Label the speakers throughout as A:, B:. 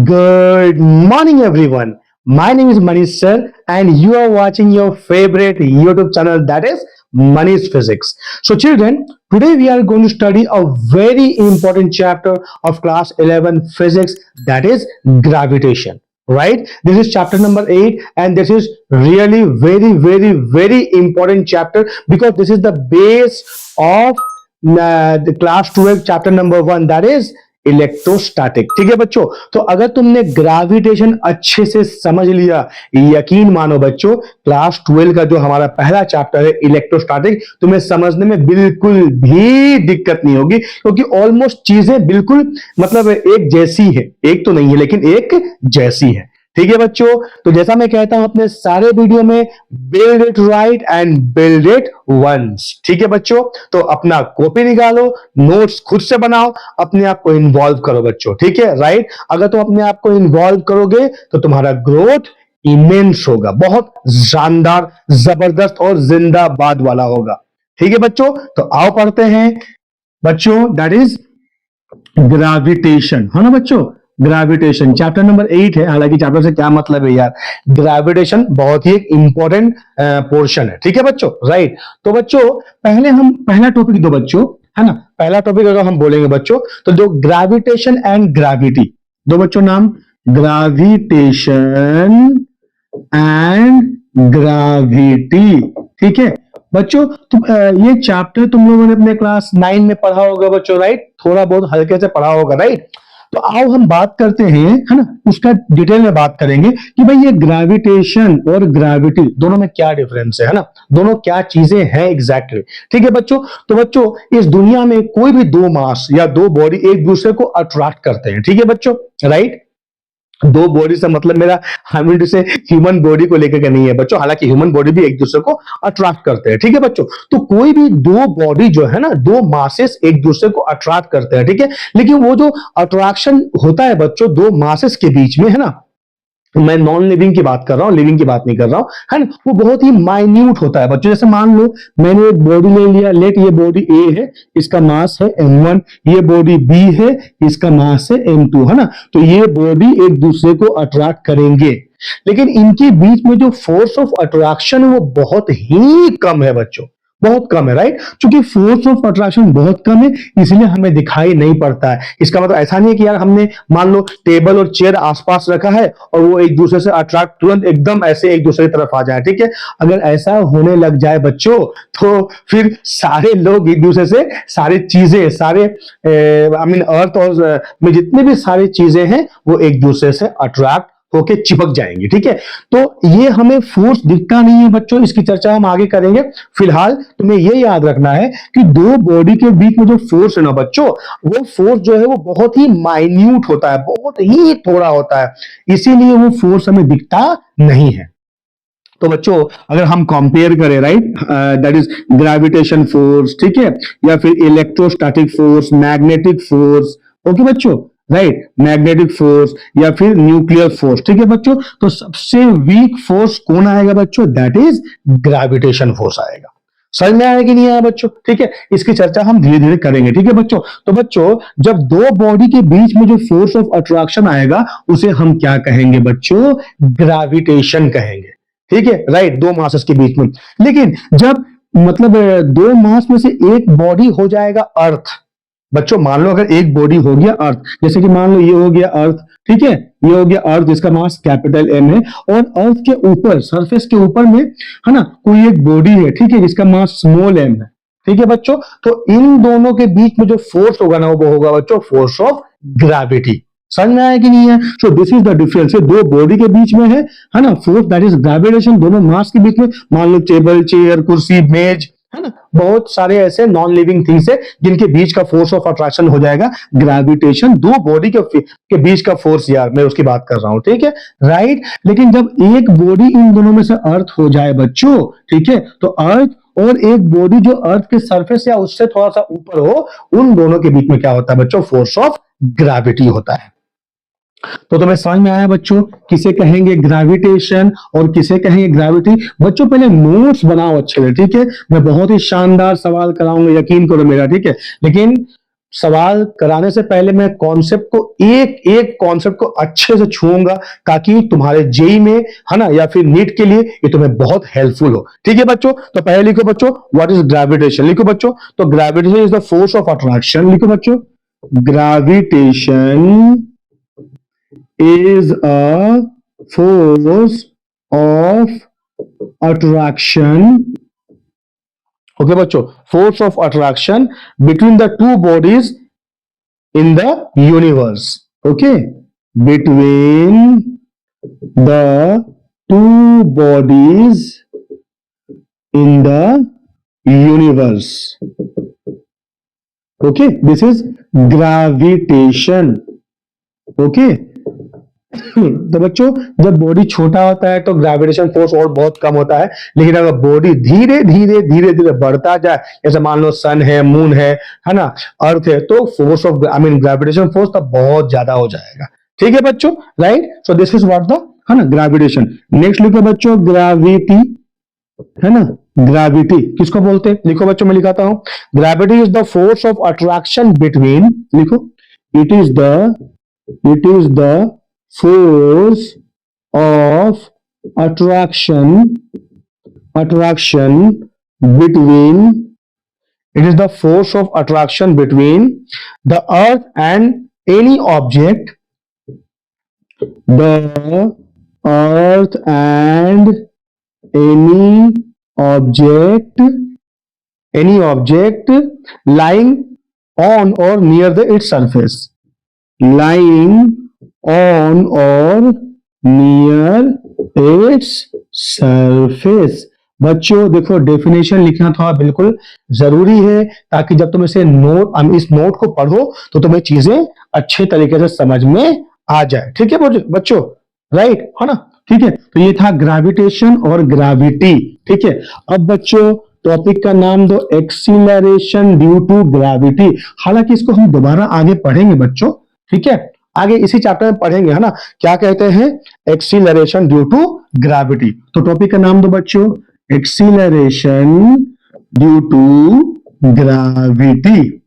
A: Good morning, everyone. My name is Manish sir, and you are watching your favorite YouTube channel, that is Manish Physics. So, children, today we are going to study a very important chapter of class 11 physics, that is gravitation. Right? This is chapter number 8, and this is really very important chapter because this is the base of the class 12 chapter number 1, that is electrostatic. ठीक है बच्चों, तो अगर तुमने gravitation अच्छे से समझ लिया, यकीन मानो बच्चों, क्लास 12 का जो हमारा पहला चैप्टर है इलेक्ट्रोस्टैटिक, तुम्हें समझने में बिल्कुल भी दिक्कत नहीं होगी, क्योंकि ऑलमोस्ट चीजें बिल्कुल मतलब एक जैसी है, एक तो नहीं है लेकिन एक जैसी है। ठीक है बच्चों, तो जैसा मैं कहता हूं अपने सारे वीडियो में, build it right and build it once. ठीक है बच्चों, तो अपना कॉपी निकालो, नोट्स खुद से बनाओ, अपने आप को इन्वॉल्व करो बच्चों। ठीक है, राइट। अगर तुम अपने आप को इन्वॉल्व करोगे तो तुम्हारा ग्रोथ इमेंस होगा, बहुत शानदार, जबरदस्त और जिंदाबाद वाला होगा। ठीक है बच्चों, तो आओ पढ़ते हैं बच्चों, दैट इज ग्रेविटेशन, है ना बच्चों। ग्रेविटेशन चैप्टर नंबर 8 है, हालांकि चैप्टर से क्या मतलब है यार, ग्रेविटेशन बहुत ही एक इंपॉर्टेंट पोर्शन है। ठीक है बच्चों, राइट। तो बच्चों पहले हम पहला टॉपिक दो बच्चों, है ना। पहला टॉपिक अगर हम बोलेंगे बच्चों, तो जो ग्रेविटेशन एंड ग्रेविटी, दो बच्चों नाम, ग्रेविटेशन एंड ग्रेविटी। ठीक है बच्चों, ये चैप्टर तुम लोगों ने अपने क्लास 9 में पढ़ा होगा बच्चों, राइट। थोड़ा बहुत हल्के से पढ़ा होगा, राइट। तो आओ हम बात करते हैं, है ना, उसका डिटेल में बात करेंगे कि भाई ये ग्रेविटेशन और ग्रेविटी दोनों में क्या डिफरेंस है ना, दोनों क्या चीजें हैं एग्जैक्टली। ठीक है बच्चों, तो बच्चों इस दुनिया में कोई भी दो मास या दो बॉडी एक दूसरे को अट्रैक्ट करते हैं। ठीक है बच्चों, राइट। दो बॉडी से मतलब मेरा हमें से ह्यूमन बॉडी को लेकर के नहीं है बच्चों, हालांकि ह्यूमन बॉडी भी एक दूसरे को अट्रैक्ट करते हैं। ठीक है बच्चों, तो कोई भी दो बॉडी जो है ना, दो मासेस एक दूसरे को अट्रैक्ट करते हैं। ठीक है, लेकिन वो जो अट्रैक्शन होता है बच्चों दो मासेस के बीच में, है ना, मैं नॉन लिविंग की बात कर रहा हूं, लिविंग की बात नहीं कर रहा हूं, है ना, वो बहुत ही माइन्यूट होता है बच्चों। जैसे मान लो मैंने एक बॉडी ले लिया, लेट ये बॉडी ए है, इसका मास है m1, ये बॉडी बी है, इसका मास है m2, है ना। तो ये बॉडी एक दूसरे को अट्रैक्ट करेंगे, लेकिन इनके बीच में जो फोर्स ऑफ अट्रैक्शन है वो बहुत ही कम है बच्चों, बहुत कम है, राइट। क्योंकि फोर्स ऑफ अट्रैक्शन बहुत कम है, इसलिए हमें दिखाई नहीं पड़ता है। इसका मतलब ऐसा नहीं है कि यार हमने मान लो टेबल और चेयर आसपास रखा है और वो एक दूसरे से अट्रैक्ट तुरंत एकदम ऐसे एक दूसरे की तरफ आ जाए। ठीक है, अगर ऐसा होने लग जाए बच्चों, तो फिर सारे लोग एक दूसरे से सारी चीजें, सारे आई मीन अर्थ और में जितने भी सारी चीजें हैं वो एक दूसरे से अट्रैक्ट होके चिपक जाएंगे। ठीक है, तो ये हमें फोर्स दिखता नहीं है बच्चों, इसकी चर्चा हम आगे करेंगे। फिलहाल तुम्हें ये याद रखना है कि दो बॉडी के बीच में जो फोर्स है ना बच्चों, वो फोर्स जो है वो बहुत ही माइन्यूट होता है, बहुत ही थोड़ा होता है, इसीलिए वो फोर्स हमें दिखता नहीं है। तो बच्चों अगर हम कंपेयर करें, right, that is gravitation force, ठीक है, या फिर electrostatic force, magnetic force, okay बच्चों, राइट, मैग्नेटिक फोर्स या फिर न्यूक्लियर फोर्स। ठीक है बच्चों, तो सबसे वीक फोर्स कौन आएगा बच्चों, दैट इज ग्रेविटेशन फोर्स आएगा। समझ में आया कि नहीं आया बच्चों? ठीक है, इसकी चर्चा हम धीरे धीरे करेंगे। ठीक है बच्चों, तो बच्चों जब दो बॉडी के बीच में जो फोर्स ऑफ अट्रैक्शन आएगा उसे हम क्या कहेंगे बच्चों, ग्रेविटेशन कहेंगे। ठीक है, राइट, दो मासेस के बीच में। लेकिन जब मतलब दो मास में से एक बॉडी हो जाएगा अर्थ, बच्चों मान लो अगर एक बॉडी हो गया अर्थ, जैसे कि मान लो ये हो गया अर्थ, ठीक है, ये हो गया अर्थ जिसका मास कैपिटल M है, और अर्थ के ऊपर सरफेस के ऊपर में, है ना, कोई एक बॉडी है, ठीक है, जिसका मास स्मॉल m है। ठीक है बच्चों, तो इन दोनों के बीच में जो फोर्स होगा ना वो होगा बच्चों फोर्स ऑफ ग्रेविटी। समझ में आया कि नहीं है? So this is the difference, दो बॉडी के बीच में है ना, फोर्स दैट इज ग्रेविटेशन, दोनों मास के बीच में, मान लो टेबल, चेयर, कुर्सी, मेज, है ना, बहुत सारे ऐसे नॉन लिविंग थिंग्स है जिनके बीच का फोर्स ऑफ अट्रैक्शन हो जाएगा ग्रेविटेशन, दो बॉडी के बीच का फोर्स, यार मैं उसकी बात कर रहा हूं। ठीक है, राइट। लेकिन जब एक बॉडी इन दोनों में से अर्थ हो जाए बच्चों, ठीक है, तो अर्थ और एक बॉडी जो अर्थ के सरफेस या उससे थोड़ा सा ऊपर हो, उन दोनों के बीच में क्या होता है बच्चों, फोर्स ऑफ ग्रेविटी होता है। तो तुम्हें समझ में आया बच्चों, किसे कहेंगे ग्रेविटेशन और किसे कहेंगे ग्रेविटी? बच्चों पहले नोट्स बनाओ अच्छे से, ठीक है। मैं बहुत ही शानदार सवाल कराऊंगा, यकीन करो मेरा, ठीक है। लेकिन सवाल कराने से पहले मैं कॉन्सेप्ट को एक एक कॉन्सेप्ट को अच्छे से छूऊंगा ताकि तुम्हारे जेई में, है ना, या फिर नीट के लिए ये तुम्हें बहुत हेल्पफुल हो। ठीक है बच्चों, तो पहले लिखो बच्चों व्हाट इज ग्रेविटेशन, लिखो बच्चों। तो gravitation is the force of attraction, लिखो बच्चों। Gravitation is a force of attraction, okay बच्चों, force of attraction between the two bodies in the universe, okay, between the two bodies in the universe, okay, this is gravitation, okay। तो बच्चों जब body छोटा होता है तो gravitation force और बहुत कम होता है, लेकिन अगर बॉडी धीरे धीरे धीरे धीरे बढ़ता जाए, जैसे मान लो सन है, मून है ना, अर्थ है, तो फोर्स ऑफ ग्रेविटेशन फोर्स तब बहुत ज्यादा हो जाएगा। ठीक है बच्चों, right. So this is what the, है ना, ग्रेविटेशन। नेक्स्ट लिखो बच्चों ग्रेविटी, है ना, ग्रेविटी किसको बोलते हैं, लिखो बच्चों मैं लिखाता हूं। Gravity is the force of attraction between, लिखो, it is the force of attraction between, it is the force of attraction between the earth and any object, the earth and any object lying on or near its surface, lying on or near its surface। बच्चों देखो definition लिखना थोड़ा बिल्कुल जरूरी है ताकि जब तुम इस नोट को पढ़ो तो तुम्हें चीजें अच्छे तरीके से समझ में आ जाए। ठीक है बच्चों, राइट, है ना। ठीक है, तो ये था ग्रेविटेशन और ग्रेविटी। ठीक है, अब बच्चों टॉपिक का नाम दो एक्सीलरेशन ड्यू टू ग्रेविटी। हालांकि इसको हम दोबारा आगे पढ़ेंगे बच्चों, ठीक है, आगे इसी चैप्टर में पढ़ेंगे, है ना, क्या कहते हैं एक्सीलरेशन ड्यू टू ग्रेविटी। तो टॉपिक का नाम दो बच्चों एक्सीलरेशन ड्यू टू ग्रेविटी।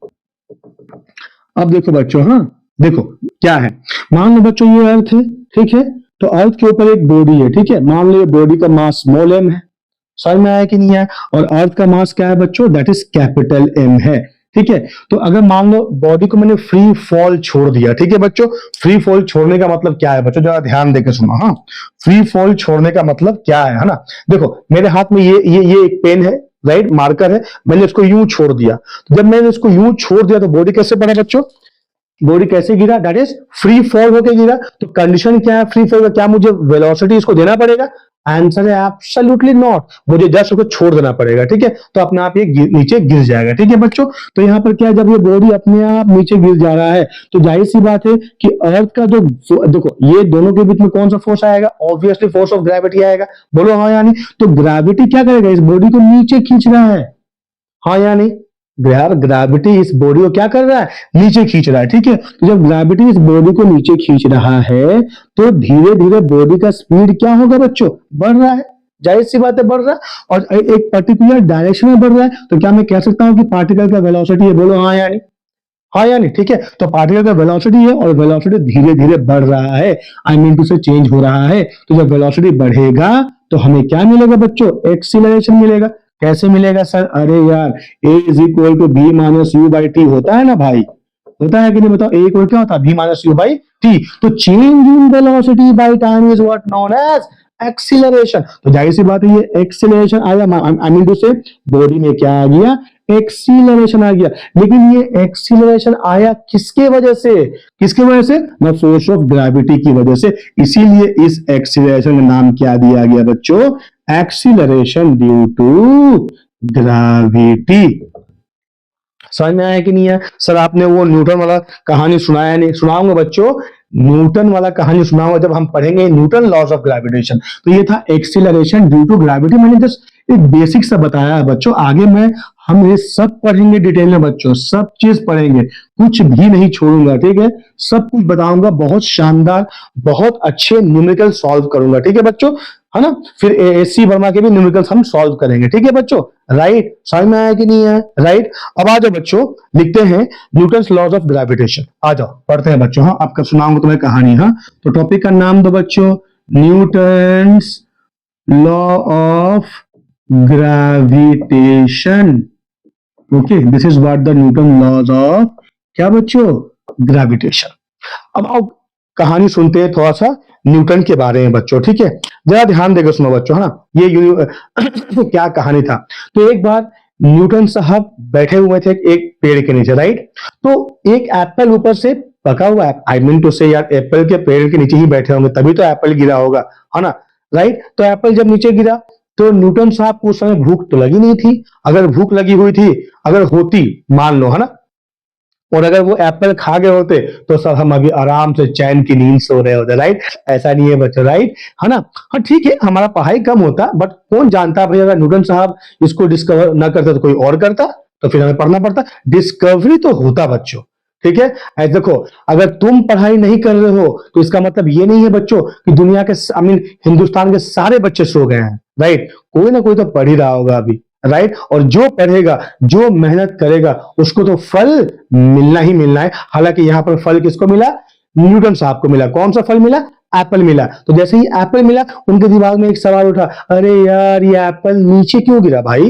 A: अब देखो बच्चों, हाँ देखो क्या है, मान लो बच्चों ये अर्थ है, ठीक है, तो अर्थ के ऊपर एक बॉडी है, ठीक है, मान लो ये बॉडी का मास स्मॉल m है, समझ में आया कि नहीं आया, और अर्थ का मास क्या है बच्चों, दैट इज कैपिटल M है। ठीक है, तो अगर मान लो बॉडी को मैंने फ्री फॉल छोड़ दिया, ठीक है बच्चों, फ्री फॉल छोड़ने का मतलब क्या है बच्चों, जरा ध्यान देकर सुनो। हाँ, फ्री फॉल छोड़ने का मतलब क्या है ना, देखो मेरे हाथ में ये एक पेन है, राइट, मार्कर है, मैंने इसको यूं छोड़ दिया, तो जब मैंने इसको यूं छोड़ दिया तो बॉडी कैसे बना बच्चों, बॉडी कैसे गिरा, दैट इज फ्री फॉल होकर गिरा। तो कंडीशन क्या है फ्री फॉल का, क्या मुझे वेलोसिटी इसको देना पड़ेगा, आंसर है एब्सोल्युटली नॉट, मुझे जस्ट उसको छोड़ देना पड़ेगा। ठीक है, तो अपने आप ये नीचे गिर जाएगा। ठीक है बच्चों, तो यहाँ पर क्या है, जब ये बॉडी अपने आप नीचे गिर जा रहा है तो जाहिर सी बात है कि अर्थ का जो, देखो ये दोनों के बीच में कौन सा फोर्स आएगा, ऑब्वियसली फोर्स ऑफ ग्रेविटी आएगा, बोलो हाँ या नहीं। तो ग्रेविटी क्या करेगा, इस बॉडी को नीचे खींच रहा है, हाँ या नहीं, यार ग्रेविटी इस बॉडी को क्या कर रहा है, नीचे खींच रहा है। ठीक है, तो जब ग्रेविटी इस बॉडी को नीचे खींच रहा है तो धीरे धीरे बॉडी का स्पीड क्या होगा बच्चों, बढ़ रहा है, जाहिर सी बात है बढ़ रहा है, और एक पर्टिकुलर डायरेक्शन में बढ़ रहा है। तो क्या मैं कह सकता हूं कि पार्टिकल का वेलोसिटी है, बोलो हाँ या नहीं, हाँ या नहीं। ठीक है, तो पार्टिकल का वेलोसिटी है और वेलोसिटी धीरे धीरे बढ़ रहा है, आई मीन टू से चेंज हो रहा है। तो जब वेलोसिटी बढ़ेगा तो हमें क्या मिलेगा बच्चों, एक्सीलरेशन मिलेगा। कैसे मिलेगा सर, अरे यार a is equal to B minus U by T होता है ना भाई, होता है कि नहीं बताओ, a इक्वल क्या होता है, b minus U by T. तो change in velocity by time is what known as acceleration. तो जाहिर सी बात है ये एक्सीलरेशन आया, I mean to say body में क्या आ गया, एक्सीलरेशन आ गया। लेकिन ये एक्सीलरेशन आया किसके वजह से, किसके वजह से, ना फोर्स ऑफ ग्रेविटी की वजह से। इसीलिए इस एक्सीलरेशन का नाम क्या दिया गया बच्चों, एक्सीलरेशन ड्यू टू ग्रेविटी। समझ में आया कि नहीं है सर, आपने वो न्यूटन वाला कहानी सुनाया नहीं, सुनाऊंगा बच्चों, न्यूटन वाला कहानी सुनाऊंगा जब हम पढ़ेंगे न्यूटन लॉज ऑफ ग्रेविटेशन। तो ये था एक्सीलरेशन ड्यू टू ग्रेविटी, मैंने जस्ट एक बेसिक सा बताया है बच्चों, आगे हम ये सब पढ़ेंगे डिटेल में बच्चों, सब चीज पढ़ेंगे, कुछ भी नहीं छोड़ूंगा। ठीक है, सब कुछ बताऊंगा, बहुत शानदार, बहुत अच्छे न्यूमेरिकल सॉल्व करूंगा। ठीक है बच्चों, है ना। फिर एससी वर्मा के भी न्यूमेरिकल्स हम सॉल्व करेंगे, ठीक है बच्चों, राइट। समझ में आया कि नहीं है, राइट। अब आ जाओ बच्चों, लिखते हैं न्यूटन्स लॉज ऑफ ग्रेविटेशन। आ जाओ पढ़ते हैं बच्चों। हाँ, आपका सुनाऊंगा तुम्हें कहानी। हाँ, तो टॉपिक का नाम दो बच्चों, Newton's law of gravitation. Okay, this is what the Newton laws of क्या बच्चों, ग्रेविटेशन। अब आओ कहानी सुनते हैं थोड़ा सा न्यूटन के बारे में बच्चों, ठीक है। जरा ध्यान देकर सुनो बच्चों। हाँ, ये क्या कहानी था। तो एक बार न्यूटन साहब बैठे हुए थे एक पेड़ के नीचे, राइट। तो एक एप्पल ऊपर से पका हुआ है, आई मीन टू से यार एप्पल के पेड़ के नीचे ही बैठे होंगे तभी तो एप्पल गिरा होगा, है ना, राइट। तो एप्पल जब नीचे गिरा तो न्यूटन साहब को उस समय भूख तो लगी नहीं थी। अगर भूख लगी हुई थी, अगर होती मान लो, है ना, और अगर वो एप्पल खा गए होते तो सर हम अभी आराम से चैन की नींद सो रहे होते, राइट। ऐसा नहीं है बच्चों, राइट, है ना। हाँ ठीक है, हमारा पढ़ाई कम होता, बट कौन जानता भाई, अगर न्यूटन साहब इसको डिस्कवर न करते तो कोई और करता, तो फिर हमें पढ़ना पड़ता। डिस्कवरी तो होता बच्चों, ठीक है। ऐसे देखो, अगर तुम पढ़ाई नहीं कर रहे हो तो इसका मतलब ये नहीं है बच्चों कि दुनिया के आई मीन हिंदुस्तान के सारे बच्चे सो गए हैं, राइट। कोई ना कोई तो पढ़ ही रहा होगा अभी, राइट। और जो पढ़ेगा, जो मेहनत करेगा, उसको तो फल मिलना ही मिलना है। हालांकि यहां पर फल किसको मिला, न्यूटन साहब को मिला। कौन सा फल मिला, एप्पल मिला। तो जैसे ही एप्पल मिला, उनके दिमाग में एक सवाल उठा, अरे यार ये एप्पल नीचे क्यों गिरा भाई,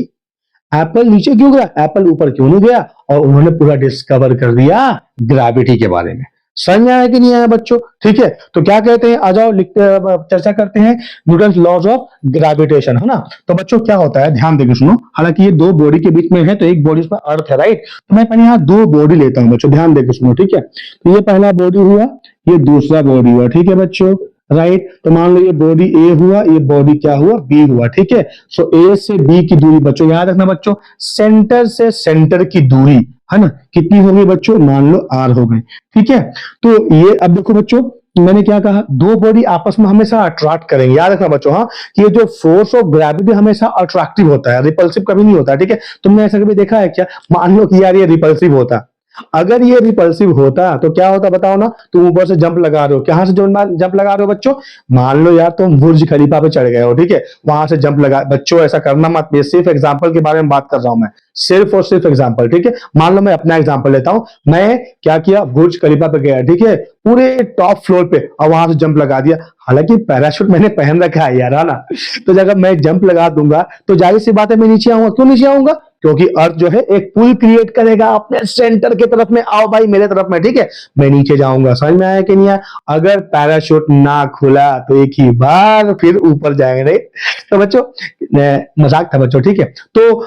A: एप्पल नीचे क्यों गिरा, एप्पल ऊपर क्यों नहीं गया। और उन्होंने पूरा डिस्कवर कर दिया ग्रेविटी के बारे में। समझ में आया कि नहीं आया बच्चों, ठीक है। तो क्या कहते हैं, आ जाओ लिखते चर्चा करते हैं न्यूटन लॉज ऑफ ग्रेविटेशन, है ना। तो बच्चों क्या होता है, ध्यान देकर सुनो। हालांकि ये दो बॉडी के बीच में है, तो एक बॉडी इसमें अर्थ है, राइट। तो मैं पहले यहाँ दो बॉडी लेता हूं बच्चों, ध्यान देकर सुनो, ठीक है। तो ये पहला बॉडी हुआ, ये दूसरा बॉडी हुआ, ठीक है बच्चों, राइट। तो मान लो ये बॉडी ए हुआ, ये बॉडी क्या हुआ, बी हुआ, ठीक है। सो ए से बी की दूरी बच्चों याद रखना बच्चों, सेंटर से सेंटर की दूरी, है ना, कितनी होगी बच्चों, मान लो आर हो गई, ठीक है। तो ये अब देखो बच्चों, मैंने क्या कहा, दो बॉडी आपस में हमेशा अट्रैक्ट करेंगे, याद रखना बच्चों। हाँ, कि ये जो फोर्स ऑफ ग्रेविटी हमेशा अट्रैक्टिव होता है, रिपल्सिव कभी नहीं होता, ठीक है। तुमने ऐसा कभी देखा है क्या, मान लो कि यार ये रिपल्सिव होता, अगर ये रिपल्सिव होता तो क्या होता बताओ ना। तुम ऊपर से जंप लगा रहे हो, कहां से जंप लगा रहे हो बच्चों, मान लो यार तुम बुर्ज खलीफा पे चढ़ गए हो, ठीक है, वहां से जंप लगा। बच्चों ऐसा करना मत, ये सिर्फ एग्जांपल के बारे में बात कर रहा हूं मैं, सिर्फ और सिर्फ एग्जांपल, ठीक है। मान लो मैं अपना एग्जांपल लेता हूं, मैं क्या किया, बुर्ज खलीफा पे गया, ठीक है, पूरे टॉप फ्लोर पे, और वहां से जंप लगा दिया। हालांकि पैराशूट मैंने पहन रखा है यार, है ना। तो जब मैं जंप लगा दूंगा तो जाहिर सी बात है मैं नीचे आऊंगा। क्यों नीचे आऊंगा, क्योंकि अर्थ जो है एक पुल क्रिएट करेगा अपने सेंटर की तरफ में, आओ भाई मेरे तरफ में, ठीक है, मैं नीचे जाऊंगा। समझ में आया कि नहीं आया। अगर पैराशूट ना खुला तो एक ही बार फिर ऊपर जाएंगे, नहीं। तो बच्चों मजाक था बच्चों, ठीक है। तो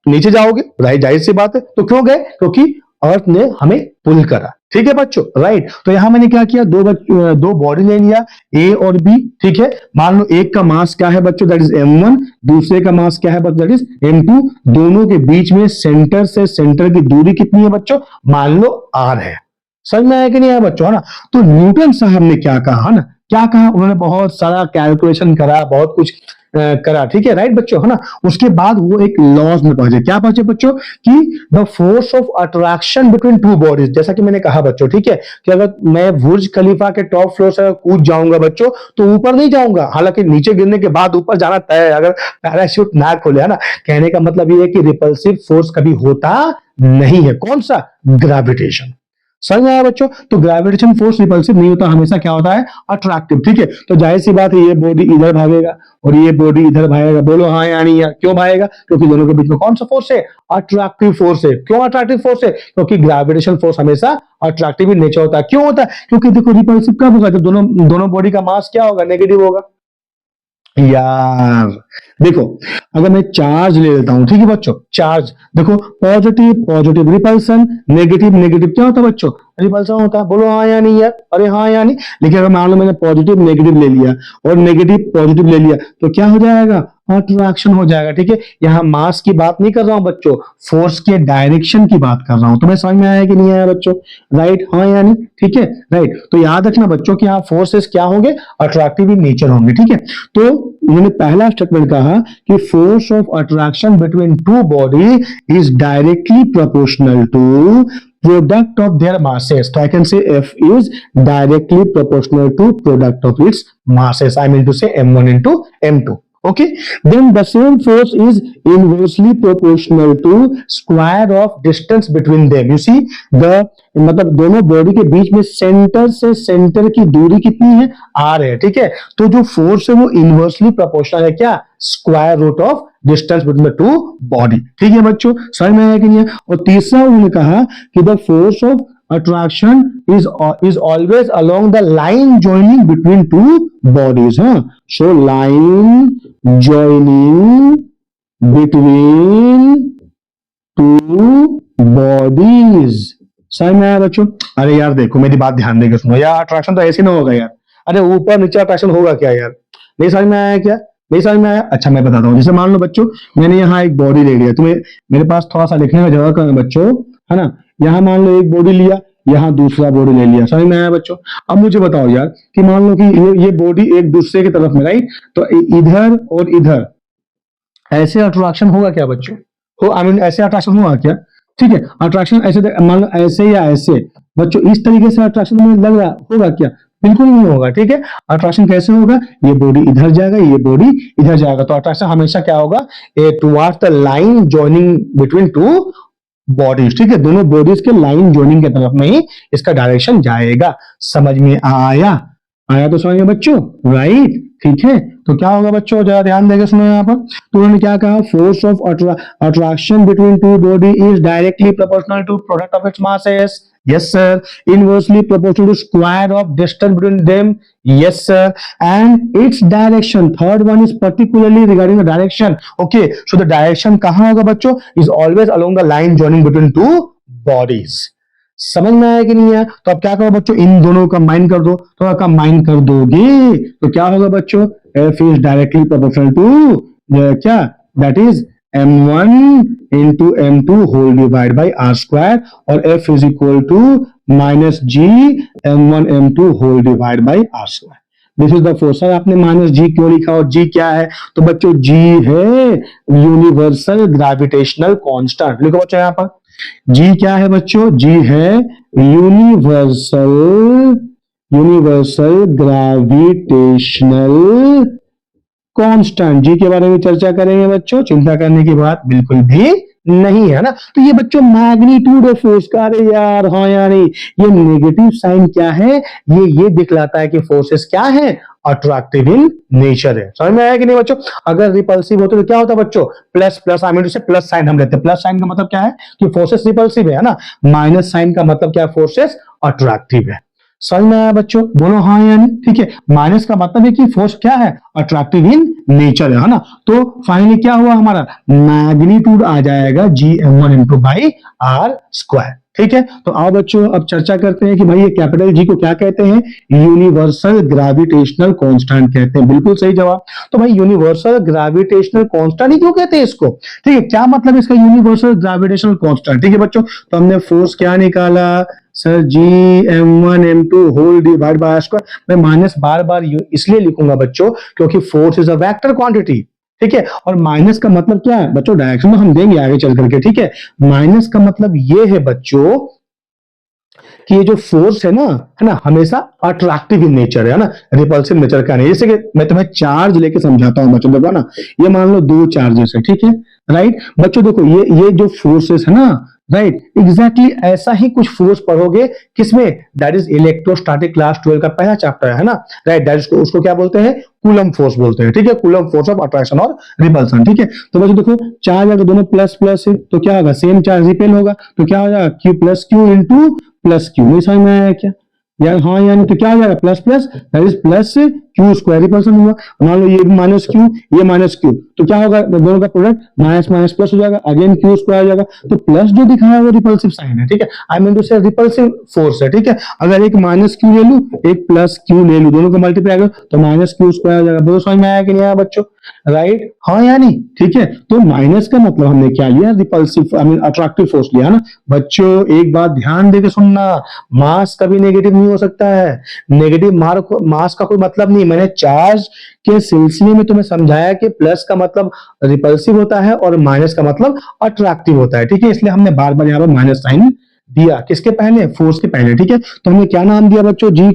A: नीचे जाओगे, राइट, जाहिर सी बात है। तो क्यों गए, क्योंकि अर्थ ने हमें पुल करा, ठीक है बच्चों, राइट। तो यहां मैंने क्या किया, दो बॉडी ले लिया, ए और बी, ठीक है। मान लो एक का मास क्या है बच्चों, दैट इज m1, दूसरे का मास क्या है बच्चों, दैट इज m2। दोनों के बीच में सेंटर से सेंटर की दूरी कितनी है बच्चों, मान लो r है। समझ में आया कि नहीं आया बच्चों, है ना। तो न्यूटन साहब ने क्या कहा, है ना, क्या कहा, उन्होंने बहुत सारा कैलकुलेशन करा, बहुत कुछ करा, ठीक है, राइट बच्चों, है ना। उसके बाद वो एक लॉज में पहुंचे, क्या पहुंचे बच्चों, कि the force of attraction between two bodies. जैसा कि मैंने कहा बच्चों, ठीक है, कि अगर मैं बुर्ज खलीफा के टॉप फ्लोर से कूद जाऊंगा बच्चों, तो ऊपर नहीं जाऊंगा, हालांकि नीचे गिरने के बाद ऊपर जाना तय है, अगर पैराशूट ना खोले, है ना। कहने का मतलब ये है कि रिपल्सिव फोर्स कभी होता नहीं है। कौन सा, ग्रेविटेशन। समझ में आया बच्चों। तो ग्रेविटेशन फोर्स रिपल्सिव नहीं होता, हमेशा क्या होता है, अट्रैक्टिव, ठीक है। तो जाहिर सी बात है ये बॉडी इधर भागेगा और ये बॉडी इधर भागेगा, बोलो हाँ या नहीं यार। क्यों भागेगा, क्योंकि दोनों के बीच में कौन सा फोर्स है, अट्रैक्टिव फोर्स है। क्यों अट्रैक्टिव फोर्स है, क्योंकि ग्रेविटेशन फोर्स हमेशा अट्रैक्टिव इन नेचर होता है। क्यों होता है, क्योंकि देखो रिपल्सिव कब होगा, जब दोनों बॉडी का मास क्या होगा, नेगेटिव होगा। यार देखो, अगर मैं चार्ज ले लेता हूं, ठीक है बच्चों, चार्ज देखो, positive positive repulsion, negative negative क्या होता है बच्चों, रिपल्सन होता है। बोलो हाँ या नहीं यार, अरे हाँ या नहीं। लेकिन अगर मान लो मैंने पॉजिटिव नेगेटिव ले लिया और नेगेटिव पॉजिटिव ले लिया, तो क्या हो जाएगा, अट्रैक्शन हो जाएगा, ठीक है। यहाँ मास की बात नहीं कर रहा हूं बच्चों, फोर्स के डायरेक्शन की बात कर रहा हूं। तुम्हें समझ में आया कि नहीं आया बच्चों, राइट, हाँ या नहीं, ठीक है, राइट। तो याद रखना बच्चों कि यहाँ फोर्सेस क्या होंगे, अट्रैक्टिव इन नेचर होंगे, ठीक है। तो इन्होंने पहला स्टेटमेंट कहा कि force of attraction between two body is directly proportional to product of their masses. So I can say F is directly proportional to product of its masses. I mean to say M1 into M2. Okay, then the same force is inversely proportional to square of distance between them. You see the मतलब दोनों body के बीच में centre से centre की दूरी कितनी है, r है, ठीक है। तो जो फोर्स है वो इनवर्सली प्रोपोर्शनल है क्या, square root of distance between the two body, ठीक है बच्चों, समझ में आया कि नहीं। और तीसरा उन्होंने कहा कि the force of attraction is always along the line joining between two bodies, huh? So line joining between two bodies, समझ में आया बच्चों। अरे यार देखो मेरी बात ध्यान देकर सुनो यार, अट्रैक्शन तो ऐसे ना होगा यार, अरे ऊपर नीचे अट्रैक्शन होगा क्या यार, नहीं समझ में आया क्या, नहीं समझ में आया। अच्छा मैं बताता हूँ, जैसे मान लो बच्चों मैंने यहाँ एक बॉडी ले लिया, तुम्हें मेरे पास थोड़ा सा लिखने का जगह कम है बच्चों, है ना। यहाँ मान लो एक बॉडी लिया, यहाँ दूसरा बॉडी ले लिया, समझ में आया बच्चों। अब मुझे बताओ यार कि मान लो कि ये बॉडी एक दूसरे की तरफ में, राइट, तो इधर और इधर ऐसे अट्रैक्शन होगा क्या बच्चों, हो आई मीन ऐसे अट्रैक्शन होगा क्या, ठीक है। अट्रैक्शन ऐसे मान लो ऐसे या ऐसे बच्चों, इस तरीके से अट्रैक्शन मुझे लग रहा होगा क्या, बिल्कुल नहीं होगा, ठीक है। अट्रैक्शन कैसे होगा, ये बॉडी इधर जाएगा, ये बॉडी इधर जाएगा, तो अट्रैक्शन हमेशा क्या होगा, towards the line joining between two bodies, ठीक है, दोनों बॉडीज के लाइन जॉइनिंग की तरफ में ही इसका डायरेक्शन जाएगा। समझ में आया, आया तो समझ में बच्चों, राइट, ठीक है। तो क्या होगा बच्चों, जरा ध्यान देकर सुनो यहाँ पर, तो उन्होंने क्या कहा, force of attraction between two body is directly proportional to product of its masses, yes sir, inversely proportional to square of distance between them, yes sir, and its direction, third one is particularly regarding the direction, okay, so the direction कहाँ होगा बच्चों, is always along the line joining between two bodies। समझ में आया कि नहीं आया। तो अब क्या करो बच्चों, इन दोनों का कंबाइन कर दो, तो कंबाइन कर दोगे तो क्या होगा बच्चों, F is directly proportional to क्या, that is M1 into M2 whole divided by R square, और F is equal to minus G M1 M2 whole divided by R square। This is the force. Sir आपने minus जी क्यों लिखा और जी क्या है, तो बच्चों जी है यूनिवर्सल ग्रेविटेशनल कांस्टेंट, लिखो बच्चों यहाँ पर जी क्या है बच्चों, जी है यूनिवर्सल ग्रेविटेशनल कांस्टेंट। जी के बारे में चर्चा करेंगे बच्चों, चिंता करने की बात बिल्कुल भी नहीं है ना। तो ये बच्चों मैग्नीट्यूड ऑफ फोर्स का, अरे यार हाँ यार ये नेगेटिव साइन क्या है, ये दिखलाता है कि फोर्सेस क्या है, अट्रैक्टिव इन नेचर है। समझ में आया कि नहीं बच्चों। अगर रिपल्सिव होते तो क्या होता बच्चों, प्लस प्लस, आई मीन से प्लस साइन हम लेते हैं। प्लस साइन का मतलब क्या है कि फोर्सेस रिपल्सिव है ना, माइनस साइन का मतलब क्या है, फोर्सेस अट्रैक्टिव है। समझ में आया बच्चों, बोलो हाँ या नहीं, ठीक है। माइनस का मतलब है कि फोर्स क्या है, अट्रैक्टिव इन नेचर है ना। तो फाइनली क्या हुआ, हमारा मैग्नीट्यूड आ जाएगा Gm1 into by R square, ठीक है। तो आओ बच्चों अब चर्चा करते हैं कि भाई ये कैपिटल जी को क्या कहते हैं, यूनिवर्सल ग्रेविटेशनल कांस्टेंट कहते हैं। बिल्कुल सही जवाब। तो भाई यूनिवर्सल ग्रेविटेशनल कांस्टेंट ही क्यों कहते हैं इसको, ठीक है, क्या मतलब इसका यूनिवर्सल ग्रेविटेशनल कांस्टेंट, ठीक है बच्चों। तो हमने फोर्स क्या निकाला सर, Gm1 M2 whole divide by R square. मैं माइनस बार बार इसलिए लिखूंगा बच्चों क्योंकि force is a vector quantity, ठीक है। और माइनस का मतलब क्या है बच्चों, डायरेक्शन में हम देंगे आगे चल करके, ठीक है। माइनस का मतलब ये है बच्चों कि ये जो फोर्स है ना, हमेशा अट्रैक्टिव इन नेचर है ना, रिपल्सिव नेचर का नहीं। जैसे कि मैं तुम्हें चार्ज लेके समझाता हूं बच्चों, देखो ना, ये मान लो दो चार्जेस है, ठीक है, राइट बच्चों। देखो ये जो फोर्सेस है ना, राइट, एग्जैक्टली ऐसा ही कुछ फोर्स पढ़ोगे किसमें, दैट इज इलेक्ट्रोस्टैटिक क्लास 12 का पहला चैप्टर है ना, राइट, दैट इज उसको क्या बोलते हैं, कूलम फोर्स बोलते हैं, ठीक है, कूलम फोर्स ऑफ अट्रैक्शन और रिपल्सन, ठीक है। तो बच्चों देखो चार्ज अगर दोनों प्लस प्लस है तो क्या होगा, सेम चार्ज रिपेल होगा, तो क्या हो जाएगा Q plus Q into plus Q. नहीं समझ में आया क्या यार, हाँ यानी तो क्या हो जाएगा, plus plus that is plus Q square repulsion हुआ। मान लो ये माइनस क्यू, ये माइनस क्यू, तो क्या होगा, दोनों का प्रोडक्ट माइनस माइनस प्लस हो जाएगा, अगेन क्यू स्क्वायर हो जाएगा। तो प्लस जो दिखाया है वो रिपल्सिव साइन है, ठीक है, आई मीन टू से रिपल्सिव फोर्स है, ठीक है। अगर एक माइनस क्यू ले लू, एक प्लस क्यू ले लू, दोनों का मल्टीप्लाई करो तो माइनस क्यू स्क्वायर हो जाएगा। बहुत समझ में आया कि नहीं आया बच्चों, राइट, हाँ या नहीं, ठीक है। तो माइनस का मतलब हमने क्या लिया, repulsive I mean attractive force लिया ना बच्चों। एक बात ध्यान देके सुनना, मास कभी नेगेटिव नहीं हो सकता है। नेगेटिव मार्क मास का कोई मतलब नहीं। मैंने चार्ज के सिलसिले में तुम्हें समझाया कि प्लस का मतलब रिपल्सिव होता है और माइनस का मतलब अट्रैक्टिव होता है, ठीक है। इसलिए हमने बार बार यहाँ पर माइनस साइन दिया, किसके पहले, फोर्स के पहले, ठीक है। तो हमने क्या नाम दिया बच्चों, जी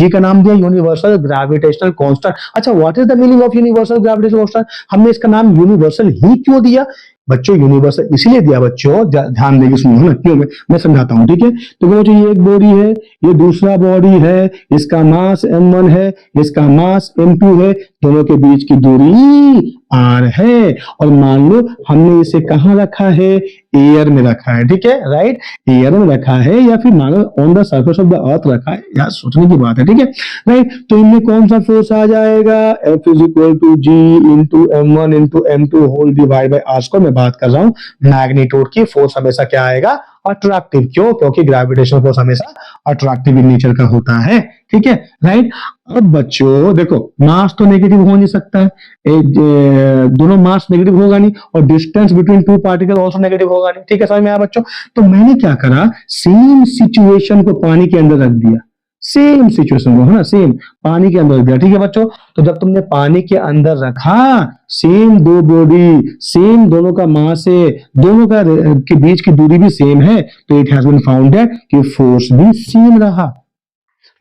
A: का नाम दिया यूनिवर्सल ग्रेविटेशनल कांस्टेंट। अच्छा, what is the meaning of universal gravitational constant? हमने इसका नाम यूनिवर्सल ही क्यों दिया बच्चों? यूनिवर्सल इसीलिए दिया बच्चों, ध्यान देके सुनो ना, क्यों मैं समझाता हूं, ठीक है। तो बच्चों ये एक बॉडी है, ये दूसरा बॉडी है, इसका मास m1 है, इसका मास m2 है, दोनों के बीच की दूरी r है। और मान लो हमने इसे कहां रखा है, एयर में रखा है, ठीक है, राइट, एयर में रखा है, या फिर मान लो on the surface of the earth रखा है, यार सोचने की बात है, ठीक है, राइट। तो इनमें कौन सा फोर्स आ जाएगा, F is equal to G into m1 into m2 whole divide by R square. मैं बात कर रहा हूं मैग्नीट्यूड की। फोर्स हमेशा क्या आएगा, अट्रैक्टिव। क्यों? क्योंकि ग्रेविटेशनल फोर्स हमेशा अट्रैक्टिव इन नेचर का होता है, ठीक है, राइट। अब बच्चों देखो, मास तो नेगेटिव हो नहीं सकता है, दोनों मास नेगेटिव होगा नहीं, और distance between two particle also negative होगा नहीं, ठीक है, समझ में आया बच्चों। तो मैंने क्या करा, सेम सिचुएशन को पानी के अंदर रख दिया, सेम सिचुएशन को, है ना, सेम पानी के अंदर रख दिया, ठीक है बच्चों। तो जब तुमने पानी के अंदर रखा, सेम दो बॉडी, सेम दोनों का मास है, दोनों का के बीच की दूरी भी सेम है, तो it has been found that कि फोर्स भी सेम रहा।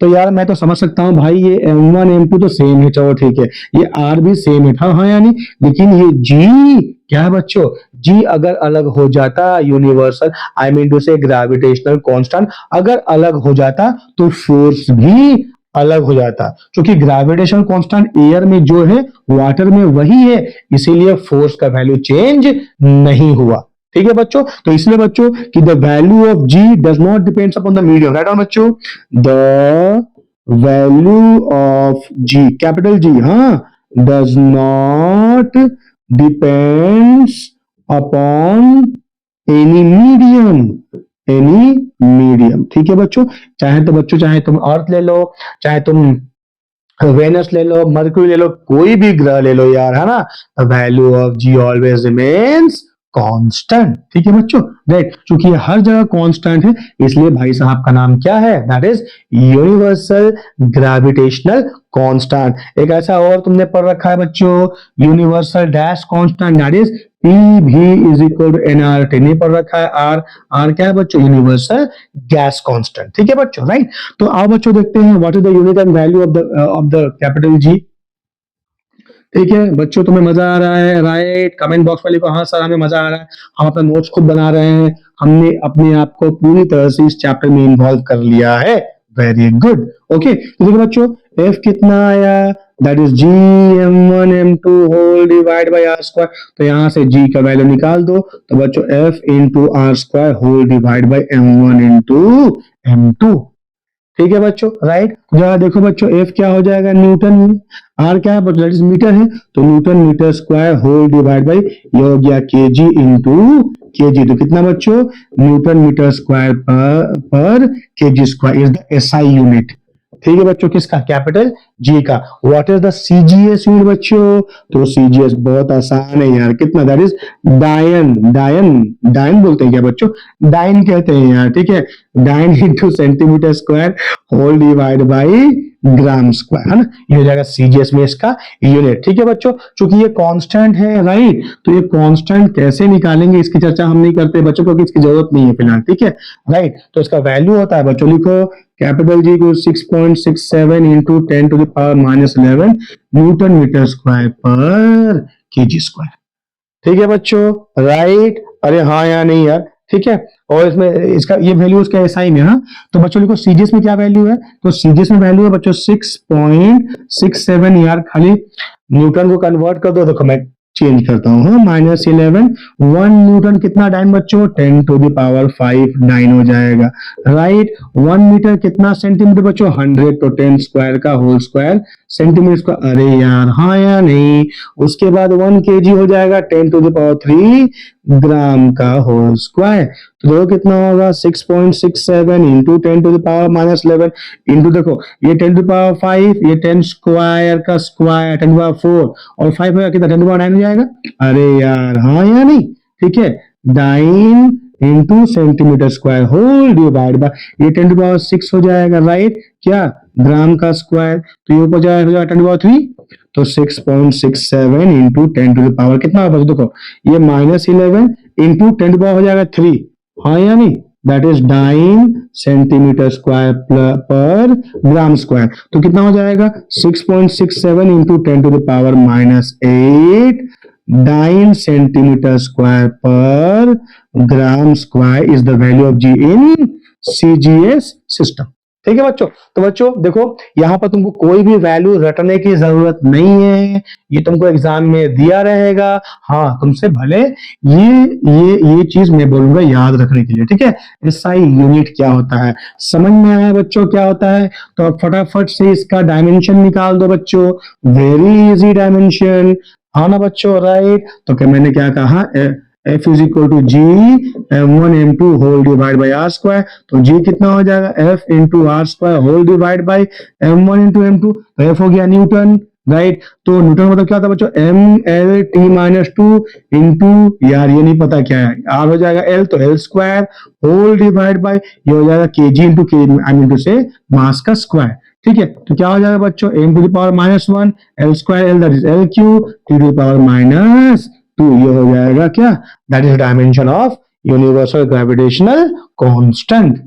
A: तो यार मैं तो समझ सकता हूं भाई, ये m1 m2 तो सेम है, चलो ठीक है, ये r भी सेम है, हाँ हाँ यानी, लेकिन ये g क्या है बच्चों, g अगर अलग हो जाता, यूनिवर्सल आई मीन टू से ग्रेविटेशनल कांस्टेंट अगर अलग हो जाता, तो फोर्स भी अलग हो जाता। क्योंकि ग्रेविटेशनल कांस्टेंट एयर में जो है, वाटर में वही है, इसीलिए फोर्स का वैल्यू चेंज नहीं हुआ, ठीक है बच्चों। तो इसलिए बच्चों कि the value of G does not depends upon the medium, right on बच्चों, the value of G, capital G, हाँ, does not depends upon any medium, any medium, ठीक है बच्चों। चाहे तो बच्चों, चाहे तुम अर्थ ले लो, चाहे तुम वेनस ले लो, मर्क्यूरी ले लो, कोई भी ग्रह ले लो यार, है ना, the value of G always remains constant, ठीक है बच्चों, राइट। क्योंकि ये हर जगह कांस्टेंट है, इसलिए भाई साहब का नाम क्या है, that is universal gravitational constant. एक ऐसा और तुमने पढ़ रखा है बच्चों, universal dash constant, that is P भी इज इक्वल टू एनआरटी। नहीं पढ़ रखा है, आर, आर क्या है बच्चों, यूनिवर्सल गैस कांस्टेंट, ठीक है बच्चों, राइट। तो आओ बच्चों देखते हैं what is the unit and value of the capital G, ठीक है बच्चों। तुम्हें मजा आ रहा है, राइट, कमेंट बॉक्स में लिखो हाँ सर हमें मजा आ रहा है, हम अपना नोट्स खुद बना रहे हैं, हमने अपने आप को पूरी तरह से इस चैप्टर में इन्वॉल्व कर लिया है, वेरी गुड, ओके। तो देखो बच्चों, एफ कितना आया, that is G m1 m2 whole divide by R square. तो यहां से जी का वैल्यू निकाल दो, तो बच्चों F into R square whole divide by m1 into m2, ठीक है बच्चों, राइट। जरा देखो बच्चों, एफ क्या हो जाएगा न्यूटन में, आर क्या है बच्चों, दैट इज मीटर है, तो newton metre square whole divide by ये हो गया केजी इंटू केजी। तो कितना बच्चों, न्यूटन मीटर स्क्वायर पर KG square is the SI unit, ठीक है बच्चों, किसका, कैपिटल जी का। What is the CGS unit बच्चों, तो सीजीएस बहुत आसान है यार, कितना, दैट इज डायन, डायन, डायन बोलते हैं क्या बच्चों, डायन कहते हैं यार, ठीक है, dyne into centimetre square whole divide by gram square, है ना, ये हो जाएगा सीजीएस में इसका यूनिट, ठीक है बच्चों। चूंकि ये कांस्टेंट है, राइट, तो ये कांस्टेंट कैसे निकालेंगे इसकी चर्चा हम नहीं करते बच्चों, क्योंकि इसकी जरूरत नहीं है फिलहाल, ठीक है, राइट। तो इसका वैल्यू होता है बच्चों, लिखो कैपिटल जी को 6.67 into 10 to the power -11 newton metre square पर केजी स्क्वायर, ठीक है बच्चों, राइट। अरे हाँ या नहीं यार, ठीक है। और इसमें इसका ये वैल्यू उसका एसआई में, हाँ, तो बच्चों लिखो सीजीएस में क्या वैल्यू है, तो सीजीएस में वैल्यू है बच्चों 6.67, यार खाली न्यूटन को कन्वर्ट कर दो, देखो मैं चेंज करता हूं, हाँ, -11, 1 न्यूटन कितना टाइम बच्चों, 10 टू द पावर 5 9 हो जाएगा, राइट। 1 मीटर कितना सेंटीमीटर बच्चों, 100, तो 10 स्क्वायर का होल स्क्वायर सेंटीमीटर स्क्वायर, अरे यार हाँ या नहीं। उसके बाद 1 kg हो जाएगा 10⁻³ ग्राम का होल स्क्वायर। तो देखो कितना होगा 6.67 इंटू 10⁻⁻11 इंटू देखो ये 10⁵, ये 10 स्क्वायर का स्क्वायर 10⁴ और 5 होगा कितना 10⁹ हो जाएगा। अरे यार हाँ या नहीं, ठीक है। 9 into centimetre square whole divide by ये 10⁶ हो जाएगा, राइट। क्या ग्राम का स्क्वायर, तो ये ऊपर जाएगा 10⁻³ तो 6.67 इंटू 10⁻, कितना होगा देखो ये -11 इंटू 10 हो जाएगा 3, हाँ या नहीं। That is 9 centimetre square per gram square. तो कितना हो जाएगा 6.67 into 10⁻⁻8 9 centimetre square per gram square is the value of G in CGS system. ठीक है बच्चों। तो बच्चों देखो यहाँ पर तुमको कोई भी वैल्यू रटने की जरूरत नहीं है, ये तुमको एग्जाम में दिया रहेगा। हाँ तुमसे भले ये चीज मैं बोलूंगा याद रखने के लिए, ठीक है। एसआई यूनिट क्या होता है समझ में आया बच्चों क्या होता है। तो अब फटाफट से इसका डायमेंशन निकाल दो बच्चों, वेरी इजी डायमेंशन, हाँ ना बच्चों, राइट। तो क्या मैंने क्या कहा F is equal to G m1 m2 whole divide by R square. तो जी कितना हो जाएगा F into R square whole divide by m1 into m2, तो F हो गया न्यूटन, राइट। तो न्यूटन मतलब क्या था बच्चों mL/t-2 इंटू यार ये नहीं पता क्या है, आर हो जाएगा L तो L square whole divide by ये हो जाएगा kg इंटू के आई मीन टू से मास का स्क्वायर, ठीक है। तो क्या हो जाएगा बच्चों m⁻⁻1 L square L that is L cube T⁻⁻2 ये हो जाएगा क्या, that is dimension of universal gravitational constant.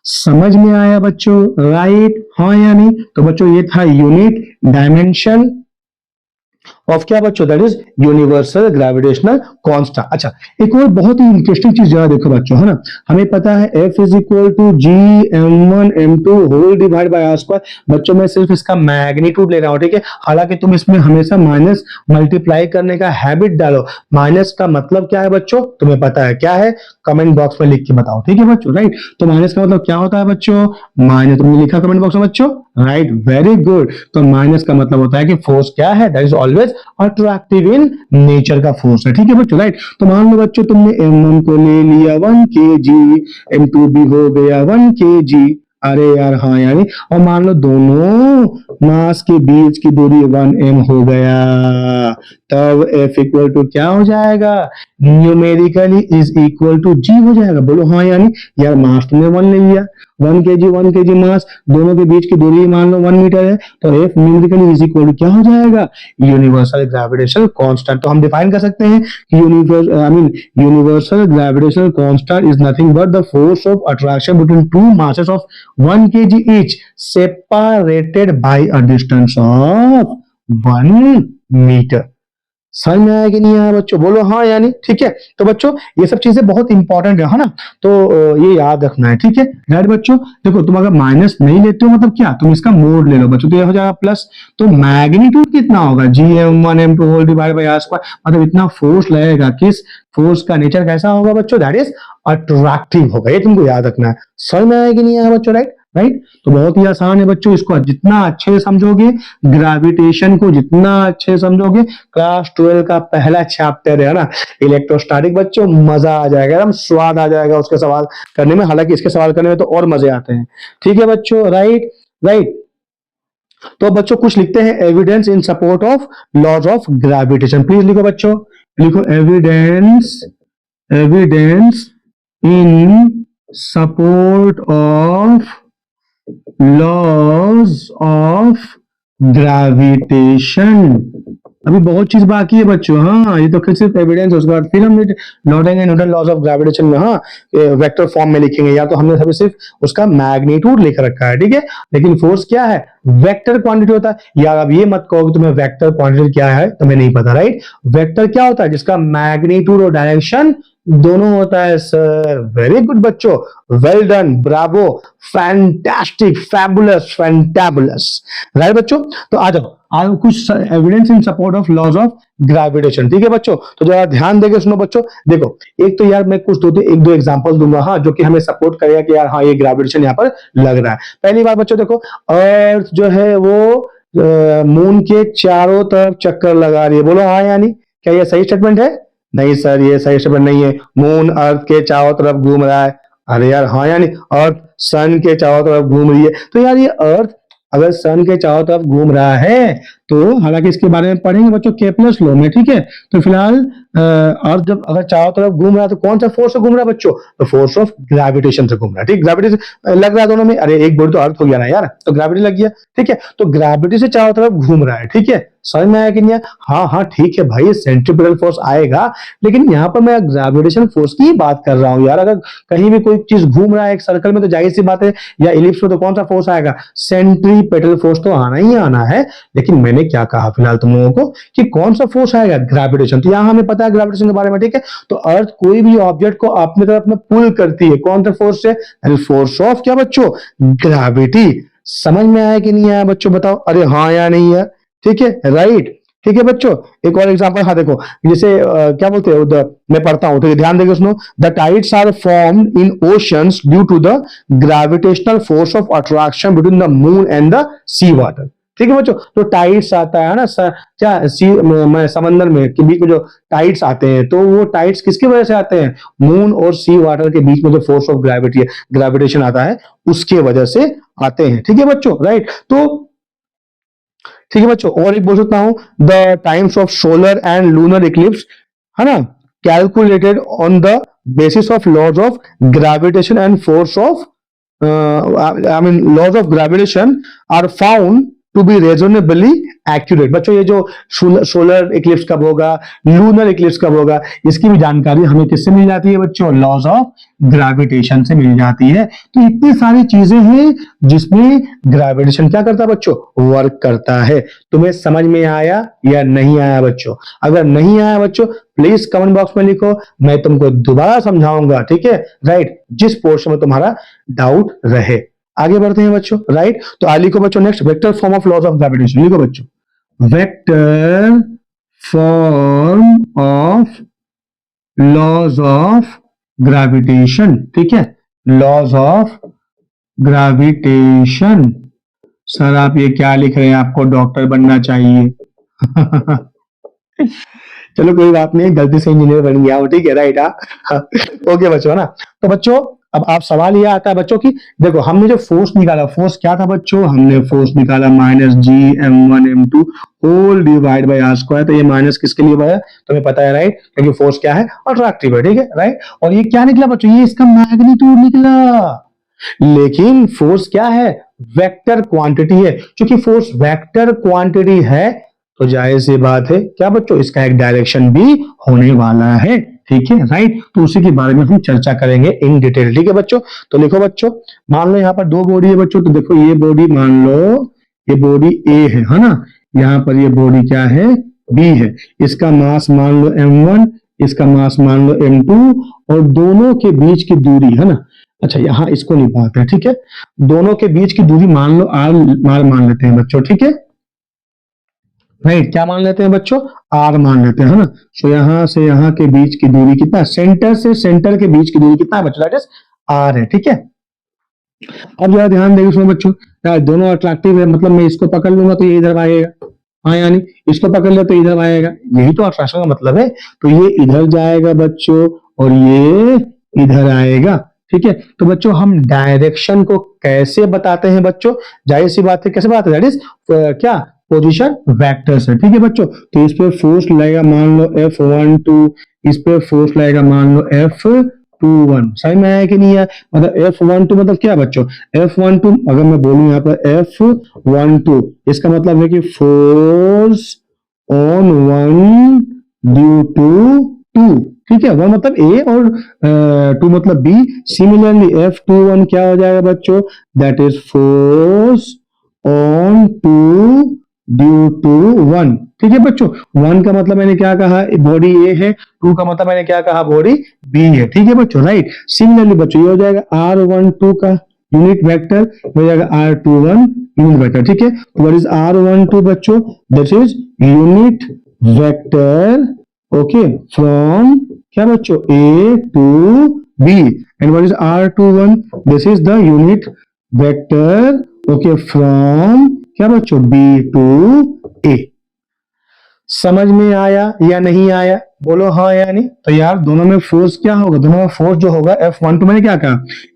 A: समझ में आया बच्चों, राइट, हाँ या नहीं। तो बच्चों ये था यूनिट डायमेंशन ऑफ क्या बच्चों, that is universal gravitational constant. अच्छा एक और बहुत ही इंटरेस्टिंग चीज जरा देखो बच्चों, है ना। हमें पता है F is equal to G m1 m2 whole divide by R square. बच्चों मैं सिर्फ इसका मैग्नीट्यूड ले रहा हूं, ठीक है। हालांकि तुम इसमें हमेशा माइनस मल्टीप्लाई करने का हैबिट डालो। माइनस का मतलब क्या है बच्चों, तुम्हें पता है क्या है, कमेंट बॉक्स में लिख के बताओ, ठीक है बच्चों, राइट। तो माइनस का मतलब क्या होता है बच्चों, माइनस, तुमने लिखा कमेंट बॉक्स में बच्चों, राइट, वेरी गुड। तो माइनस का मतलब होता है कि फोर्स क्या है, that is always attractive in nature का फोर्स है, ठीक है बच्चों, राइट। तो मान लो बच्चों तुमने m1 को ले लिया 1 kg, m2 भी हो गया 1 kg, अरे यार हाँ यार, और मान लो दोनों मास के बीच की दूरी 1m हो गया, तब F इक्वल टू क्या हो जाएगा, numerically is equal to g हो जाएगा। बोलो हाँ यानी, यार मास तुमने 1 ले लिया, 1 kg मास, दोनों के बीच की दूरी मान लो 1 मीटर है, तो F numerically is equal to क्या हो जाएगा, यूनिवर्सल ग्रेविटेशनल कांस्टेंट। तो हम डिफाइन कर सकते हैं कि universal gravitational constant is nothing but the force of attraction between two masses of 1 kg each separated by a distance of 1 metre. समझ में आया कि नहीं आया बच्चों, बोलो हाँ यानी, ठीक है। तो बच्चों ये सब चीजें बहुत इंपॉर्टेंट है ना, तो ये याद रखना है, ठीक है, राइट बच्चों। देखो तुम अगर माइनस नहीं लेते हो मतलब क्या, तुम इसका मोड ले लो बच्चों, तो ये हो जाएगा प्लस। तो मैग्नीट्यूड कितना होगा, G m1 m2 whole divide by R square, मतलब इतना फोर्स लगेगा, किस फोर्स का नेचर कैसा होगा बच्चों, दैट इज अट्रैक्टिव होगा, ये तुमको याद रखना है। समझ में आया कि नहीं आया बच्चों, राइट, राइट। तो बहुत ही आसान है बच्चों, इसको जितना अच्छे से समझोगे, ग्रेविटेशन को जितना अच्छे से समझोगे, क्लास 12 का पहला चैप्टर है ना इलेक्ट्रोस्टैटिक, बच्चों मजा आ जाएगा, एकदम स्वाद आ जाएगा उसके सवाल करने में। हालांकि इसके सवाल करने में तो और मजे आते हैं, ठीक है बच्चों, राइट, राइट। तो बच्चों कुछ लिखते हैं, evidence in support of laws of gravitation. Please लिखो बच्चों, लिखो evidence, evidence in support of laws of gravitation. अभी बहुत चीज बाकी है बच्चों, हाँ ये तो सिर्फ एविडेंस है, उसके बाद फिर हम लॉरेंट न्यूटन लॉज ऑफ ग्रेविटेशन में हाँ वेक्टर फॉर्म में लिखेंगे, या तो हमने सिर्फ उसका मैग्नीट्यूड लिख रखा है, ठीक है। लेकिन फोर्स क्या है, वेक्टर क्वांटिटी होता है। यार अब ये मत कहो कि तुम्हें वेक्टर क्वांटिटी क्या है तुम्हें नहीं पता, राइट। वेक्टर क्या होता है, जिसका मैग्नीट्यूड और डायरेक्शन दोनों होता है सर। वेरी गुड बच्चों, well done, bravo, fantastic, fabulous, fantabulous, right बच्चों। तो आ जाओ कुछ evidence in support of laws of gravitation, ठीक है बच्चों। तो जरा ध्यान देके सुनो बच्चों, देखो एक तो यार मैं कुछ एक दो एग्जांपल दूंगा हाँ, जो कि हमें सपोर्ट करेगा कि यार हाँ ये ग्रेविटेशन यहाँ पर लग रहा है। पहली बात बच्चों देखो, अर्थ जो है वो मून के चारों तरफ चक्कर लगा रही है। बोलो हाँ या नहीं, क्या ये सही स्टेटमेंट है? नहीं सर, ये सही स्टेटमेंट नहीं है। मून अर्थ के चारों तरफ घूम रहा है। अरे यार हाँ या नहीं? अर्थ सन के चारों तरफ घूम रही है। तो यार ये अर्थ अगर सन के चारों तरफ घूम रहा है, तो हालांकि इसके बारे में पढ़ेंगे बच्चों केपलर्स लॉ में, ठीक है। तो फिलहाल अर्थ जब अगर चारों तरफ घूम रहा है तो कौन सा फोर्स से घूम रहा है बच्चों? तो फोर्स ऑफ ग्रेविटेशन से घूम रहा है, ठीक। ग्रेविटी लग रहा है दोनों में, अरे एक बॉडी तो अर्थ हो गया ना यार, तो ग्रेविटी लग गया, ठीक है। तो ग्रेविटी से चारों तरफ घूम रहा है, ठीक है। समझ में आया कि नहीं? हाँ हाँ ठीक है भाई, सेंट्रीपिटल फोर्स आएगा, लेकिन यहाँ पर मैं ग्रेविटेशन फोर्स की बात कर रहा हूँ यार। अगर कहीं भी कोई चीज घूम रहा है एक सर्कल में तो जाहिर सी बात है, या इलिप्स में, तो कौन सा फोर्स आएगा? सेंट्रीपिटल फोर्स तो आना ही आना है। लेकिन मैंने क्या कहा फिलहाल तुम लोगों को कि कौन सा फोर्स आएगा? ग्रेविटेशन। तो यहाँ हमें पता है ग्रेविटेशन के बारे में, ठीक है। तो अर्थ कोई भी ऑब्जेक्ट को अपनी तरफ में पुल करती है, कौन सा फोर्स से? फोर्स ऑफ क्या बच्चों? ग्रेविटी। समझ में आया कि नहीं आया बच्चों? बताओ अरे हाँ या नहीं है, ठीक है, राइट। ठीक है बच्चों, एक और एग्जांपल, हाँ देखो, जैसे क्या बोलते हैं, मैं पढ़ता हूं, ठीक है, ध्यान देंगे सुनो। The tides are formed in oceans due to the gravitational force of attraction between the moon and the sea water. ठीक है बच्चों, तो टाइड्स आता है ना क्या सी में, समंदर में के बीच में जो टाइड्स आते हैं, तो वो टाइड्स किसकी वजह से आते हैं? मून और सी वाटर के बीच में जो फोर्स ऑफ ग्रेविटी है, ग्रेविटेशन आता है, उसके वजह से आते हैं। ठीक है बच्चों, राइट। तो ठीक है बच्चों, और एक बोल सकता हूं, the times of solar and lunar eclipse, है ना, calculated on the basis of laws of gravitation and force of I mean laws of gravitation are found to be reasonably accurate. बच्चों ये जो सोलर इक्लिप्स कब होगा, lunar Eclipse कब होगा, इसकी भी जानकारी हमें किससे मिल जाती है बच्चों? लॉज ऑफ ग्रेविटेशन से मिल जाती है। तो इतनी सारी चीजें हैं जिसमें ग्रेविटेशन क्या करता है बच्चों? वर्क करता है। तुम्हें समझ में आया या नहीं आया बच्चों? अगर नहीं आया बच्चों प्लीज कमेंट बॉक्स में लिखो, मैं तुमको दोबारा समझाऊंगा, ठीक है, राइट, जिस पोर्शन में तुम्हारा डाउट रहे। आगे बढ़ते हैं बच्चों, राइट। तो आ लिखो बच्चों next, vector form of laws of gravitation. लिखो बच्चों, vector form of laws of gravitation, ठीक है, लॉज ऑफ ग्रेविटेशन। सर आप ये क्या लिख रहे हैं, आपको डॉक्टर बनना चाहिए। चलो कोई बात नहीं, गलती से इंजीनियर बन गया हूं, ठीक है, राइट। ओके बच्चों, ना। तो बच्चों अब आप सवाल ये आता है बच्चों की, देखो हमने जो फोर्स निकाला, फोर्स क्या था बच्चों? हमने फोर्स निकाला -G(m1m2) whole divide by r square. तो ये माइनस किसके लिए है तुम्हें पता है, राइट, क्योंकि फोर्स क्या है? अट्रैक्टिव है, ठीक है, राइट। और ये क्या निकला बच्चों? ये इसका मैग्नीट्यूड निकला। लेकिन फोर्स क्या है? वेक्टर क्वांटिटी है। क्योंकि फोर्स वेक्टर क्वांटिटी है तो जाहिर सी बात है क्या बच्चों, इसका एक डायरेक्शन भी होने वाला है, ठीक है, राइट। तो उसी के बारे में हम चर्चा करेंगे इन डिटेल, ठीक है बच्चों। तो लिखो बच्चों, मान लो यहाँ पर दो बॉडी है बच्चों, तो देखो ये बॉडी मान लो ये बॉडी ए है ना, यहाँ पर ये बॉडी क्या है? बी है। इसका मास मान लो m1, इसका मास मान लो m2, और दोनों के बीच की दूरी है ना, अच्छा यहाँ इसको नहीं पाते हैं, ठीक है, दोनों के बीच की दूरी मान लो r मान लेते हैं बच्चों, ठीक है, राइट। क्या मान लेते हैं बच्चों? r मान लेते हैं, है ना। सो यहां से यहां के बीच की दूरी कितना? सेंटर से सेंटर के बीच की दूरी कितना है बच्चों? दैट इज r है, ठीक है। अब जरा ध्यान देंगे सुनो बच्चों, यार दोनों अट्रैक्टिव है, मतलब मैं इसको पकड़ लूंगा तो ये इधर आएगा, हाँ यानी इसको पकड़ ले तो इधर आएगा, यही तो अट्रैक्शन का मतलब है। तो ये इधर जाएगा बच्चों और ये इधर आएगा, ठीक है। तो बच्चों हम डायरेक्शन को कैसे बताते हैं बच्चों? जाहिर सी बात है, कैसे बताते हैं? दैट इज क्या? पोजीशन वेक्टर से, ठीक है बच्चों। तो इस पे फोर्स लगेगा मान लो F12, इस पे फोर्स लगेगा मान लो F21। समझ में आया कि नहीं है? मतलब F12 मतलब क्या बच्चों? F12 अगर मैं बोलूं यहाँ पर F12, इसका मतलब है कि force on one due to two, ठीक है। वन मतलब ए और टू मतलब बी। सिमिलरली F21 क्या हो जाएगा बच्चों? That is force on two due to one, ठीक है बच्चों। वन का मतलब मैंने क्या कहा? बॉडी ए है। टू का मतलब मैंने क्या कहा? बॉडी बी है, ठीक है बच्चों, राइट। सिमिलरली बच्चों ये हो जाएगा R12 का यूनिट वेक्टर, हो जाएगा R21 यूनिट वेक्टर, ठीक है। तो व्हाट इज R12 बच्चों? This is unit vector, okay, from क्या बच्चों? A to B। And what is R21? This is the unit vector, okay, from क्या बच्चों, B2A। समझ में आया या नहीं आया, बोलो हाँ या नहीं। तो यार दोनों में फोर्स क्या होगा, दोनों में फोर्स जो होगा F12 मैंने क्या कहा,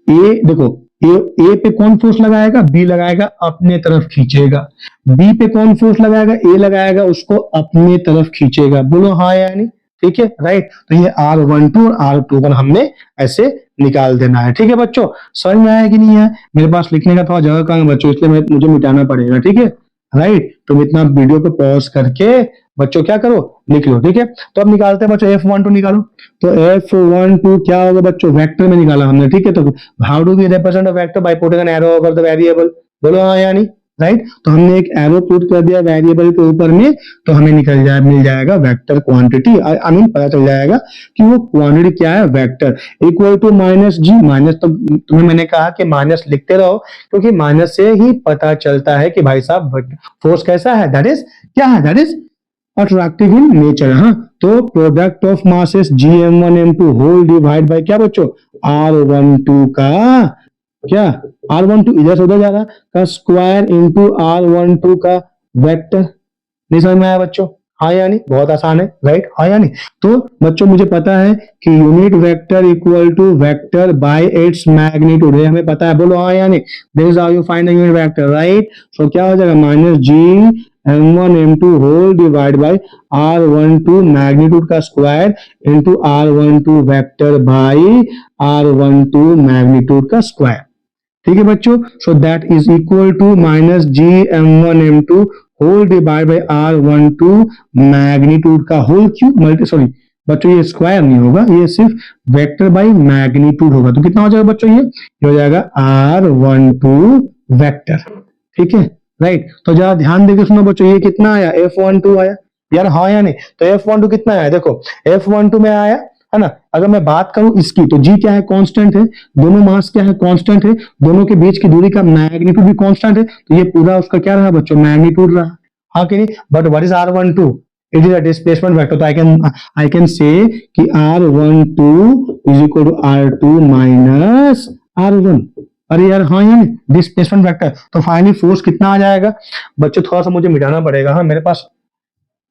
A: ए देखो, ए पे कौन फोर्स लगाएगा, बी लगाएगा, अपने तरफ खींचेगा। बी पे कौन फोर्स लगाएगा, ए लगाएगा, उसको अपने तरफ खींचेगा। बोलो हाँ या नहीं, ठीक है राइट। तो ये R12 और R21 हमने ऐसे निकाल देना है, ठीक है बच्चों। समझ में आया कि नहीं है, मेरे पास लिखने का थोड़ा जगह कम है बच्चों, इसलिए मुझे मिटाना पड़ेगा, ठीक है राइट। तो इतना वीडियो को पॉज करके बच्चों क्या करो, लिख लो, ठीक है। तो अब निकालते हैं बच्चों, F12 निकालो। तो F12 क्या होगा बच्चों, वेक्टर में निकाला हमने, ठीक है। तो how do we represent a vector, by putting an arrow over the variable. बोलो हाँ या नहीं, राइट। तो हमने एक एरो पुट कर दिया वेरिएबल के ऊपर में, तो हमें मिल जाएगा वेक्टर क्वांटिटी। आई मीन पता चल जाएगा कि वो क्वांटिटी क्या है, vector equal to minus G. Minus तो तुम्हें मैंने कहा कि माइनस लिखते रहो, क्योंकि माइनस से ही पता चलता है कि भाई साहब फोर्स कैसा है, दैट इज क्या है, that is attractive in nature. हाँ, तो product of masses Gm1m2 whole divide by क्या बच्चों, R12 का क्या, R12 इधर से उधर जा रहा का स्क्वायर इंटू R12 का वेक्टर। नहीं समझ में आया बच्चों, हाँ या नहीं, बहुत आसान है राइट, हाँ या नहीं। तो बच्चों मुझे पता है कि unit vector equal to vector by its magnitude, ये हमें पता है, बोलो हाँ या नहीं। This is how you find the unit vector, right. So क्या हो जाएगा, minus Gm1m2 whole divide by R12 magnitude का square into R12 vector by R12 magnitude का स्क्वायर, ठीक है बच्चों। So that is equal to minus Gm1m2 whole divide by R12 magnitude का whole cube multi, sorry बच्चों ये square नहीं होगा, ये सिर्फ वेक्टर बाय मैग्नीट्यूड होगा। तो कितना हो जाएगा बच्चों, ये हो जाएगा R12 वेक्टर, ठीक है राइट। तो जरा ध्यान देके सुनो बच्चों, ये कितना आया, F12 आया यार, हाँ या नहीं। तो F12 कितना आया, देखो F12 में आया है ना। अगर मैं बात करूं इसकी, तो जी क्या है, कांस्टेंट है, दोनों मास क्या है, कांस्टेंट है, दोनों के बीच की दूरी का मैग्नीट्यूड भी कांस्टेंट है, तो ये पूरा उसका क्या रहा बच्चों, मैग्नीट्यूड रहा, हाँ कि नहीं। But what is R12, it is a displacement vector. तो आई कैन से कि R12 is equal to R2 minus R1। अरे यार हाँ यार, डिस्प्लेसमेंट वेक्टर। तो फाइनली फोर्स कितना आ जाएगा बच्चों, थोड़ा सा मुझे मिटाना पड़ेगा, हाँ मेरे पास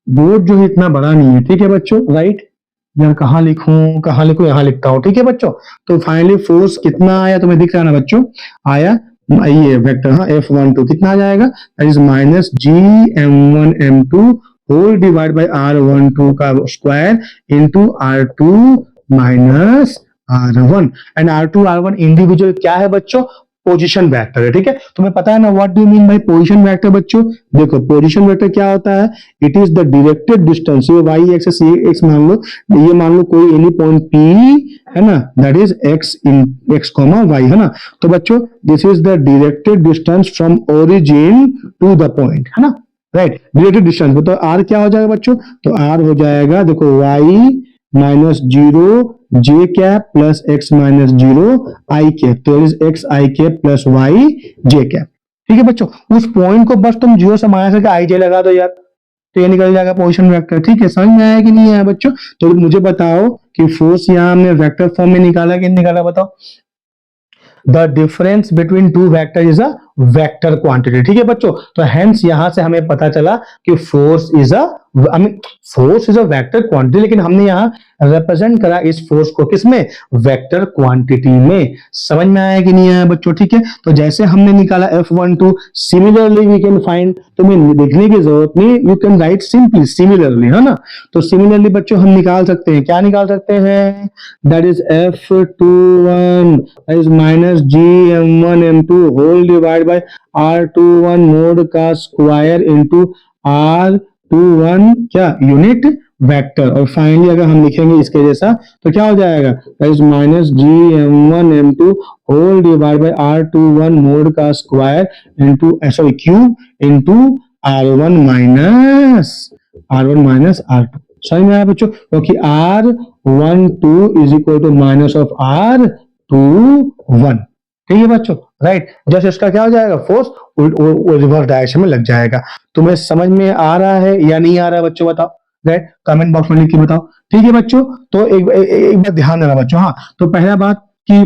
A: बोर्ड जो है इतना बड़ा नहीं है, ठीक है बच्चों राइट। यार कहाँ लिखूं, यहाँ लिखता हूँ, ठीक है बच्चों। तो फाइनली फोर्स कितना आया, तुम्हें दिख रहा है ना बच्चों, आया ये वेक्टर, हाँ F12 कितना आ जाएगा, that is minus Gm1m2 whole divide by R12 का square into R2 minus R1। And R2 R1 individual क्या है बच्चों, पोजीशन वेक्टर है, ठीक है। तुम्हें पता है ना what do you mean by position vector बच्चों। देखो पोजीशन वेक्टर क्या होता है, it is the directed distance, ये y एक्सिस, ये x मान लो, ये मान लो कोई एनी पॉइंट P है ना, that is x in x comma y है ना। तो बच्चों this is the directed distance from origin to the point, है ना राइट, डायरेक्टेड डिस्टेंस। तो r क्या हो जाएगा बच्चों, तो r हो जाएगा देखो y minus 0 J cap plus X minus 0 I cap, तो is X I cap plus Y J cap, ठीक है बच्चों। उस पॉइंट को बस तुम 0 से माइनस करके आई जे लगा दो यार, तो ये निकल जाएगा पोजीशन वेक्टर, ठीक है। समझ में आया कि नहीं आया बच्चों। तो मुझे बताओ कि फोर्स यहां हमने वेक्टर फॉर्म में निकाला कि नहीं निकाला, बताओ। The difference between two vector is a vector quantity, ठीक है बच्चों। तो हेंस यहां से हमें पता चला कि force is a vector quantity, लेकिन हमने यहां रिप्रेजेंट करा इस फोर्स को किसमें, वेक्टर क्वांटिटी में। समझ में आया कि नहीं आया बच्चों, ठीक है। तो जैसे हमने निकाला F12, similarly we can find, तुम्हें लिखने की जरूरत नहीं, you can write simply similarly, है ना। तो सिमिलरली बच्चों हम निकाल सकते हैं, क्या निकाल सकते हैं, that is F21 that is minus Gm1m2 whole divide by R21 mod का स्क्वायर इंटू R21 क्या, यूनिट वेक्टर। और फाइनली अगर हम लिखेंगे इसके जैसा तो क्या हो जाएगा, that is minus Gm1m2 whole divide by R21 mod का square into sorry cube into R1 minus R2। समझ में आया बच्चों, क्योंकि R12 is equal to minus of R21, ठीक है बच्चों राइट। जस्ट इसका क्या हो जाएगा, फोर्स रिवर्स डायरेक्शन में लग जाएगा। तुम्हें समझ में आ रहा है या नहीं आ रहा है बच्चों, बताओ राइट, कमेंट बॉक्स में लिख के बताओ, ठीक है बच्चों। तो एक बार ध्यान देना बच्चों, हाँ। तो पहला बात कि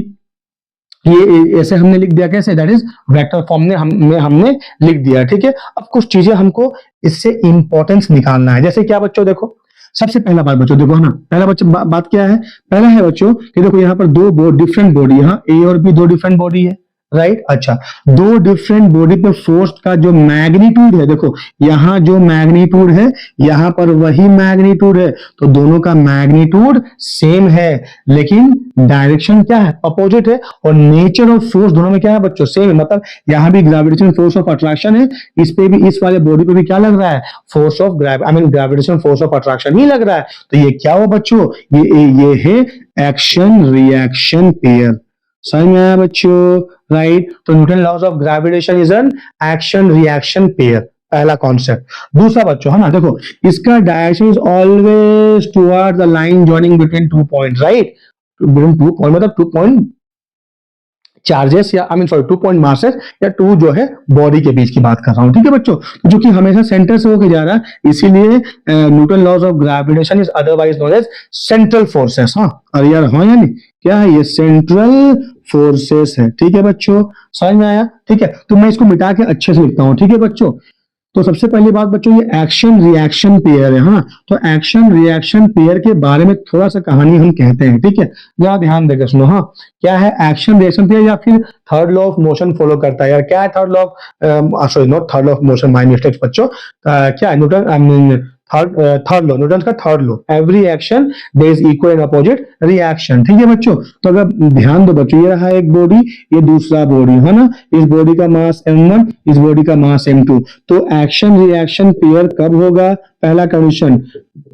A: ये ऐसे हमने लिख दिया, कैसे, दैट इज वेक्टर फॉर्म में हमने लिख दिया, ठीक है। अब कुछ चीजें हमको इससे इंपॉर्टेंस निकालना है, जैसे क्या बच्चों, देखो सबसे पहला बात बच्चों, देखो है ना, पहला बच्चों बात क्या है, पहला है बच्चों कि देखो यहाँ पर दो डिफरेंट बॉडी, यहाँ ए और बी दो डिफरेंट बॉडी है, राइट। अच्छा, दो डिफरेंट बॉडी पे फोर्स का जो मैग्नीट्यूड है, देखो यहाँ जो मैग्नीट्यूड है, यहाँ पर वही मैग्नीट्यूड है, तो दोनों का मैग्नीट्यूड सेम है, लेकिन डायरेक्शन क्या है, अपोजिट है, और नेचर ऑफ फोर्स दोनों में क्या है बच्चों, सेम है। मतलब यहाँ भी ग्रेविटेशन फोर्स ऑफ अट्रैक्शन है, इस पे भी, इस वाले बॉडी पे भी क्या लग रहा है, force of gravitation force of attraction ही लग रहा है। तो ये क्या हुआ बच्चों, ये है एक्शन रिएक्शन पेयर। समझ में आया बच्चों, राइट। तो Newton laws of gravitation is an action reaction pair, पहला कॉन्सेप्ट। दूसरा बच्चों है ना, देखो इसका direction is always toward the line joining between 2 point, right. Between 2 point मतलब 2 पॉइंट चार्जेस, या सॉरी 2 पॉइंट मासेस, या 2 जो है बॉडी के बीच की बात कर रहा हूं, ठीक है बच्चों। तो जो कि हमेशा सेंटर से होके जा रहा है, इसीलिए Newton laws of gravitation is otherwise known as central forces. हाँ, अरे यार, हाँ यानी क्या है, ये सेंट्रल फोर्सेस है, ठीक है बच्चों, समझ में आया, ठीक है। तो मैं इसको मिटा के अच्छे से लिखता हूं, ठीक है बच्चों। तो सबसे पहली बात बच्चों, ये एक्शन रिएक्शन पेयर है, हाँ। तो एक्शन रिएक्शन पेयर के बारे में थोड़ा सा कहानी हम कहते हैं, ठीक है, जरा ध्यान देकर सुनो। हाँ, क्या है एक्शन रिएक्शन पेयर, या फिर third law of motion follow करता है यार, क्या है third law of, sorry not third law of motion, my mistakes बच्चों, क्या है न्यूटन, थर्ड लॉ, न्यूटन का third law, every action there is equal and opposite reaction, ठीक है बच्चों। तो अगर ध्यान दो बच्चों, ये रहा एक बॉडी, ये दूसरा बॉडी है ना, इस बॉडी का मास m1, इस बॉडी का मास m2, तो एक्शन रिएक्शन पेयर कब होगा, पहला कंडीशन,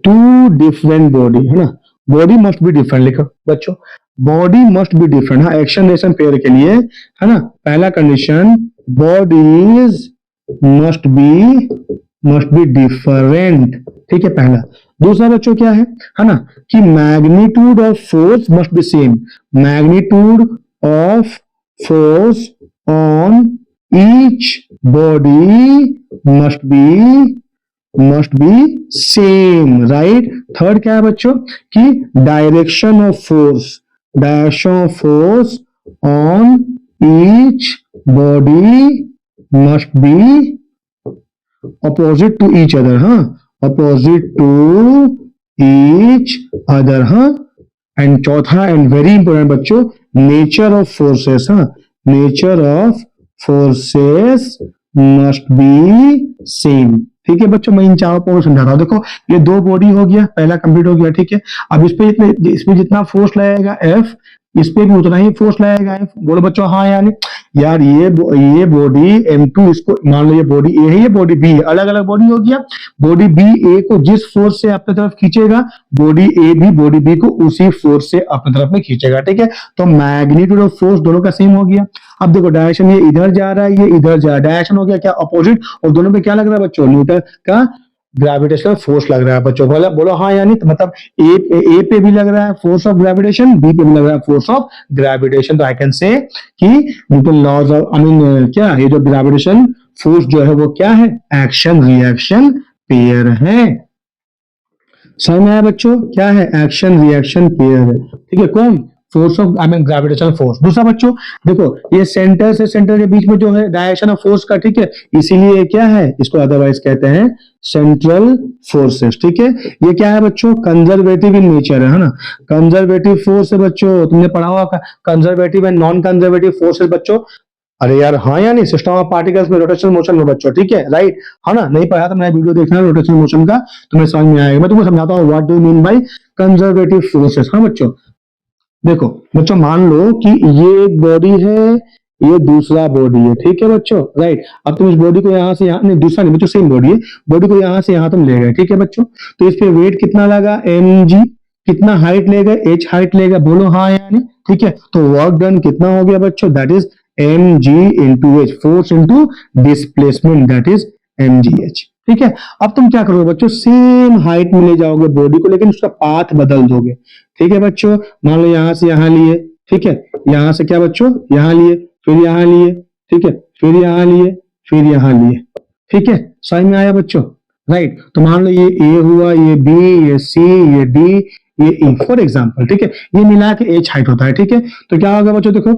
A: टू डिफरेंट बॉडी, है ना, बॉडी मस्ट बी डिफरेंट, लिखो बच्चों, बॉडी मस्ट बी डिफरेंट। हाँ, एक्शन रिएक्शन पेयर के लिए, है ना, पहला condition, bodies must be different, ठीक है, पहला। दूसरा बच्चों क्या है ना, कि magnitude of force must be same, magnitude of force on each body must be same, right. Third क्या है बच्चों, कि direction of force on each body must be opposite to each other, हाँ, opposite to each other, हाँ। And चौथा and very important बच्चों, nature of forces, हाँ, nature of forces must be same, ठीक है बच्चों। मैं इन चारों को समझा रहा हूं, देखो ये दो बॉडी हो गया, पहला कंप्लीट हो गया, ठीक है। अब इस पे जितना फोर्स लगेगा F, इस पे भी उतना ही फोर्स लगेगा F, बोलो बच्चों हाँ यानी, यार ये बॉडी M2, इसको मान लो ये बॉडी A है, ये बॉडी B है, अलग अलग बॉडी हो गया। बॉडी B A को जिस फोर्स से अपनी तरफ खींचेगा, बॉडी A भी बॉडी B को उसी फोर्स से अपनी तरफ में खींचेगा, ठीक है। तो मैग्नीट्यूड ऑफ फोर्स दोनों का सेम हो गया। अब देखो डायरेक्शन, ये इधर जा रहा है, ये इधर जा रहा है, डायरेक्शन हो गया क्या, अपोजिट, और दोनों पे क्या लग रहा है बच्चों, न्यूटन का ग्रेविटेशनल फोर्स लग रहा है बच्चों, बोलो हाँ यानी, तो मतलब ए पे भी लग रहा है फोर्स ऑफ ग्रेविटेशन, बी पे भी लग रहा है फोर्स ऑफ ग्रेविटेशन। तो आई कैन से कि न्यूटन लॉज ऑफ, क्या, ये जो ग्रेविटेशन फोर्स जो है वो क्या है, एक्शन रिएक्शन पेयर है। समझ में आया बच्चों, क्या है, एक्शन रिएक्शन पेयर है, ठीक है। कौन, फोर्स ऑफ ग्रेविटेशनल फोर्स। दूसरा बच्चों देखो, ये सेंटर से सेंटर के बीच में जो है डायरेक्शन ऑफ फोर्स का, ठीक है, इसीलिए क्या है, इसको अदरवाइज कहते हैं सेंट्रल फोर्सेस, ठीक है। ये क्या है बच्चों, कंजर्वेटिव इन नेचर है ना, कंजर्वेटिव फोर्स है बच्चों, तुमने पढ़ा होगा conservative and non conservative forces बच्चों। अरे यार हाँ या नहीं, सिस्टम ऑफ पार्टिकल्स में रोटेशनल मोशन में बच्चों, ठीक है, राइट, है ना। नहीं पढ़ा तो मेरा वीडियो देखना रोटेशनल मोशन का, तुम्हें समझ में आएगा। मैं तुमको समझाता हूँ what do mean by conservative forces. हाँ बच्चों, देखो बच्चों मान लो कि ये एक बॉडी है, ये दूसरा बॉडी है, ठीक है बच्चों, राइट। अब तुम इस बॉडी को यहाँ से यहाँ, नहीं दूसरा नहीं बच्चों, सेम बॉडी है, बॉडी को यहाँ से यहाँ तुम ले गए, ठीक है बच्चों। तो इस पे वेट कितना लगा, mg, कितना हाइट ले गए, h हाइट ले गए, बोलो हाँ यानी, ठीक है। तो वर्क डन कितना हो गया बच्चों, that is mg into h, force into displacement, that is mgh, ठीक है। अब तुम क्या करोगे बच्चों, सेम हाइट में ले जाओगे बॉडी को, लेकिन उसका पाथ बदल दोगे, ठीक है बच्चों। मान लो यहां से यहां लिए, ठीक है, यहां से क्या बच्चों, यहां लिए, फिर यहां लिए, ठीक है, फिर यहां लिए, फिर यहां लिए, ठीक है। समझ में आया बच्चों, राइट। तो मान लो ये A हुआ, ये B, ये C, ये D, ये ई, फॉर एग्जाम्पल, ठीक है। ये मिला के एच हाइट होता है, ठीक है। तो क्या होगा बच्चों, देखो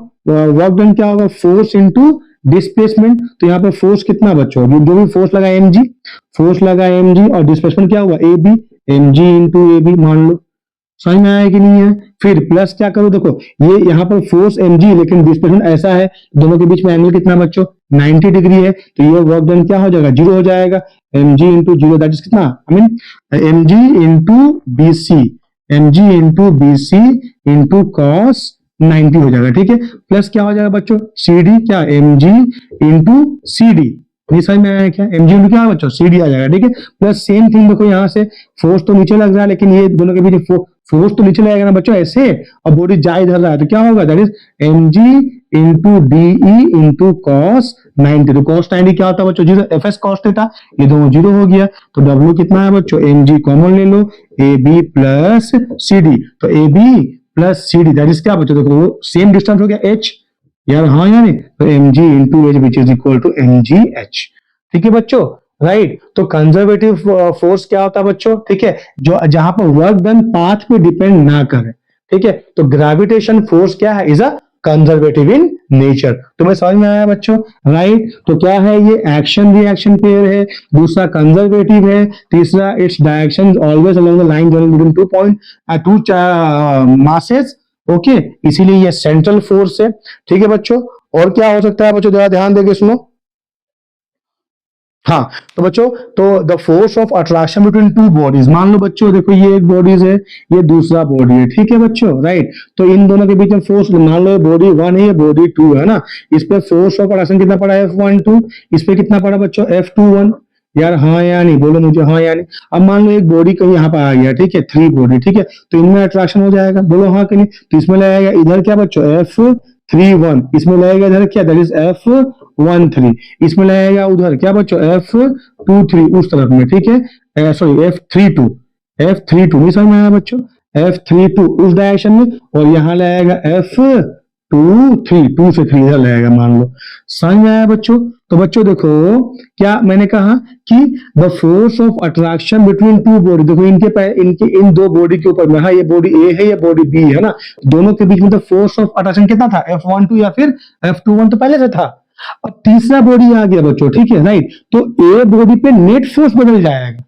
A: वर्क डन क्या होगा, फोर्स इंटू डिस्प्लेसमेंट। तो यहाँ पर फोर्स कितना बच्चों, जो भी फोर्स लगा एम जी, फोर्स लगा एम जी, और डिस्प्लेसमेंट क्या हुआ A B, M G into A B, मान लो। समझ में आया कि नहीं है। फिर प्लस क्या करो, देखो ये यहाँ पर फोर्स एम जी, लेकिन डिस्प्लेसमेंट ऐसा है, दोनों के बीच में एंगल कितना बच्चों, 90 डिग्री है। तो ये वर्क डन क्या हो जाएगा, जीरो हो जाएगा। M G into zero that is कितना, I mean M G into B C, M G into B C into cos 90 हो जाएगा, ठीक है। प्लस क्या हो जाएगा बच्चों, सी डी, क्या M G into C D, ये समझ में आया क्या, एम जी इंटू क्या बच्चों, सी डी आ जाएगा, ठीक है। प्लस सेम थिंग देखो यहाँ से फोर्स तो नीचे लग रहा है, लेकिन ये दोनों के बीच फोर्स तो नीचे लगेगा ना बच्चों ऐसे, और बॉडी जा इधर रहा है, तो क्या होगा, that is M G into D E into cos 90। तो कॉस 90 क्या होता है बच्चों, zero, F S cos theta, ये दोनों जीरो हो गया। तो डब्ल्यू कितना है बच्चों, एम जी कॉमन ले लो, A B plus C D, तो A B plus C D that is क्या बच्चों, देखो वो सेम डिस्टेंस हो गया एच, यार हाँ यानी, तो M G into H which is equal to M G H, ठीक है बच्चों, राइट। तो कंजर्वेटिव फोर्स क्या होता है बच्चों, ठीक है, जो जहां पर वर्क डन पाथ पे डिपेंड ना करे, ठीक है। तो ग्रेविटेशन फोर्स क्या है, is a conservative in nature. तुम्हें समझ में आया बच्चों, राइट। तो क्या है, ये एक्शन रिएक्शन पेयर है, दूसरा कंजर्वेटिव है, तीसरा its direction always along the line joining between two masses, okay, इसीलिए ये सेंट्रल फोर्स है, ठीक है बच्चों। और क्या हो सकता है बच्चों, जरा ध्यान देके सुनो। हाँ, तो बच्चों, तो the force of attraction between two bodies, मान लो बच्चों देखो ये एक बॉडीज है, ये दूसरा बॉडी है, ठीक है बच्चों, राइट। तो इन दोनों के बीच में फोर्स, मान लो बॉडी 1 है, ये बॉडी 2 है ना, इस पे फोर्स ऑफ अट्रैक्शन कितना पड़ा है, F12, इस पे कितना पड़ा बच्चों, F21, यार हाँ या नहीं, बोलो मुझे हाँ या नहीं। अब मान लो एक बॉडी कहीं यहाँ पर आ गया, ठीक है, 3 बॉडी, ठीक है, तो इनमें अट्रैक्शन हो जाएगा, बोलो हाँ कि नहीं। तो इसमें लगेगा इधर क्या बच्चों, F31, इसमें लगेगा इधर क्या, दैट इज F13, इसमें लगेगा उधर क्या बच्चों, F23 उस तरफ में, ठीक है, सॉरी F32 नहीं समझ में आया बच्चों, F32 उस डायरेक्शन में, और यहाँ लगेगा F23, 2 से 3 इधर लगेगा, मान लो। समझ में आया बच्चों। तो बच्चों देखो क्या मैंने कहा कि the force of attraction between two body, देखो इनके इन दो बॉडी के ऊपर में, हाँ ये बॉडी ए है, ये बॉडी बी है ना, दोनों के बीच में द फोर्स ऑफ अट्रैक्शन कितना था, F12 या फिर F21 तो पहले से था। अब तीसरा बॉडी आ गया बच्चों, ठीक है, राइट। तो ए बॉडी पे नेट फोर्स बदल जाएगा,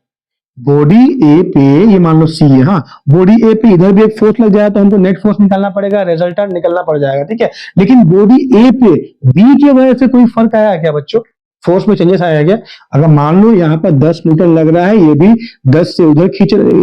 A: बॉडी ए पे, ये मान लो सी है, हाँ, बॉडी ए पे इधर भी एक फोर्स लग जाए तो हमको नेट फोर्स निकालना पड़ेगा, रिजल्टेंट निकलना पड़ जाएगा, ठीक है। लेकिन बॉडी ए पे बी की वजह से कोई फर्क आया क्या बच्चों, फोर्स में चेंजेस आया क्या। अगर मान लो यहाँ पर 10 न्यूटन लग रहा है, ये भी 10 से उधर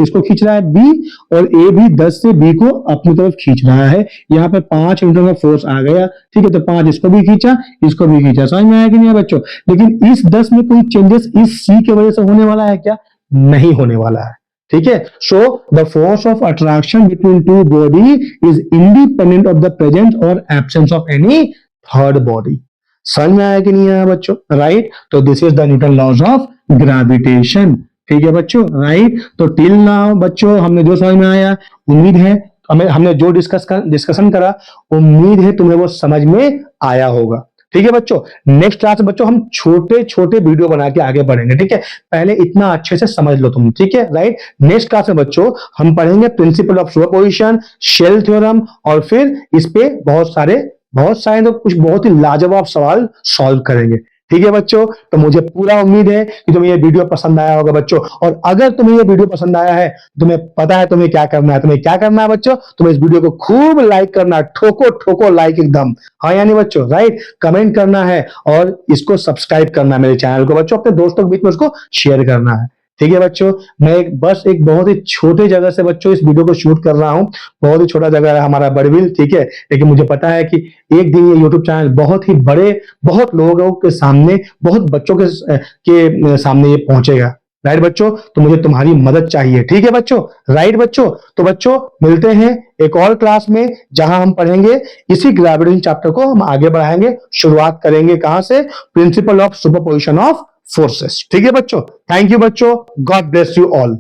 A: इसको खींच रहा है बी, और ए भी 10 से बी को अपनी तरफ खींच रहा है, यहाँ पे 5 न्यूटन का फोर्स आ गया, ठीक है। तो 5 इसको भी खींचा, इसको भी खींचा, समझ में आया कि नहीं बच्चों। लेकिन इस 10 में कोई चेंजेस इस सी की वजह से होने वाला है क्या, नहीं होने वाला है, ठीक है। So the force of attraction between two body is independent of the presence और absence of any third body. समझ में आया कि नहीं आया बच्चों, राइट। तो this is the Newton laws of gravitation, ठीक है बच्चों, राइट। तो टिल नाउ बच्चों हमने जो समझ में आया, उम्मीद है हमने जो डिस्कशन करा, उम्मीद है तुम्हें वो समझ में आया होगा, ठीक है बच्चों। नेक्स्ट क्लास में बच्चों हम छोटे छोटे वीडियो बना के आगे बढ़ेंगे, ठीक है। पहले इतना अच्छे से समझ लो तुम, ठीक है, राइट। नेक्स्ट क्लास में बच्चों हम पढ़ेंगे principle of superposition, shell theorem, और फिर इस पे बहुत सारे तो कुछ बहुत ही लाजवाब सवाल सॉल्व करेंगे, ठीक है बच्चों। तो मुझे पूरा उम्मीद है कि तुम्हें ये वीडियो पसंद आया होगा बच्चों, और अगर तुम्हें ये वीडियो पसंद आया है, तुम्हें पता है तुम्हें क्या करना है, बच्चों, तुम्हें इस वीडियो को खूब लाइक करना है, ठोको लाइक एकदम, हाँ यानी बच्चों, राइट। कमेंट करना है और इसको सब्सक्राइब करना है मेरे चैनल को बच्चों, अपने दोस्तों के बीच में उसको शेयर करना है, ठीक है बच्चों। मैं बस एक बहुत ही छोटे जगह से बच्चों इस वीडियो को शूट कर रहा हूं, बहुत ही छोटा जगह है हमारा बड़बिल, ठीक है। लेकिन मुझे पता है कि एक दिन ये यूट्यूब चैनल बहुत ही बड़े, बहुत लोगों के सामने, बहुत बच्चों के सामने ये पहुंचेगा, राइट बच्चों। तो मुझे तुम्हारी मदद चाहिए, ठीक है बच्चों, राइट बच्चों। तो बच्चों मिलते हैं एक और क्लास में, जहां हम पढ़ेंगे इसी ग्रेविटेशन चैप्टर को हम आगे बढ़ाएंगे। शुरुआत करेंगे कहां से, principal of superposition of forces, ठीक है बच्चों। थैंक यू बच्चों, गॉड ब्लेस यू ऑल।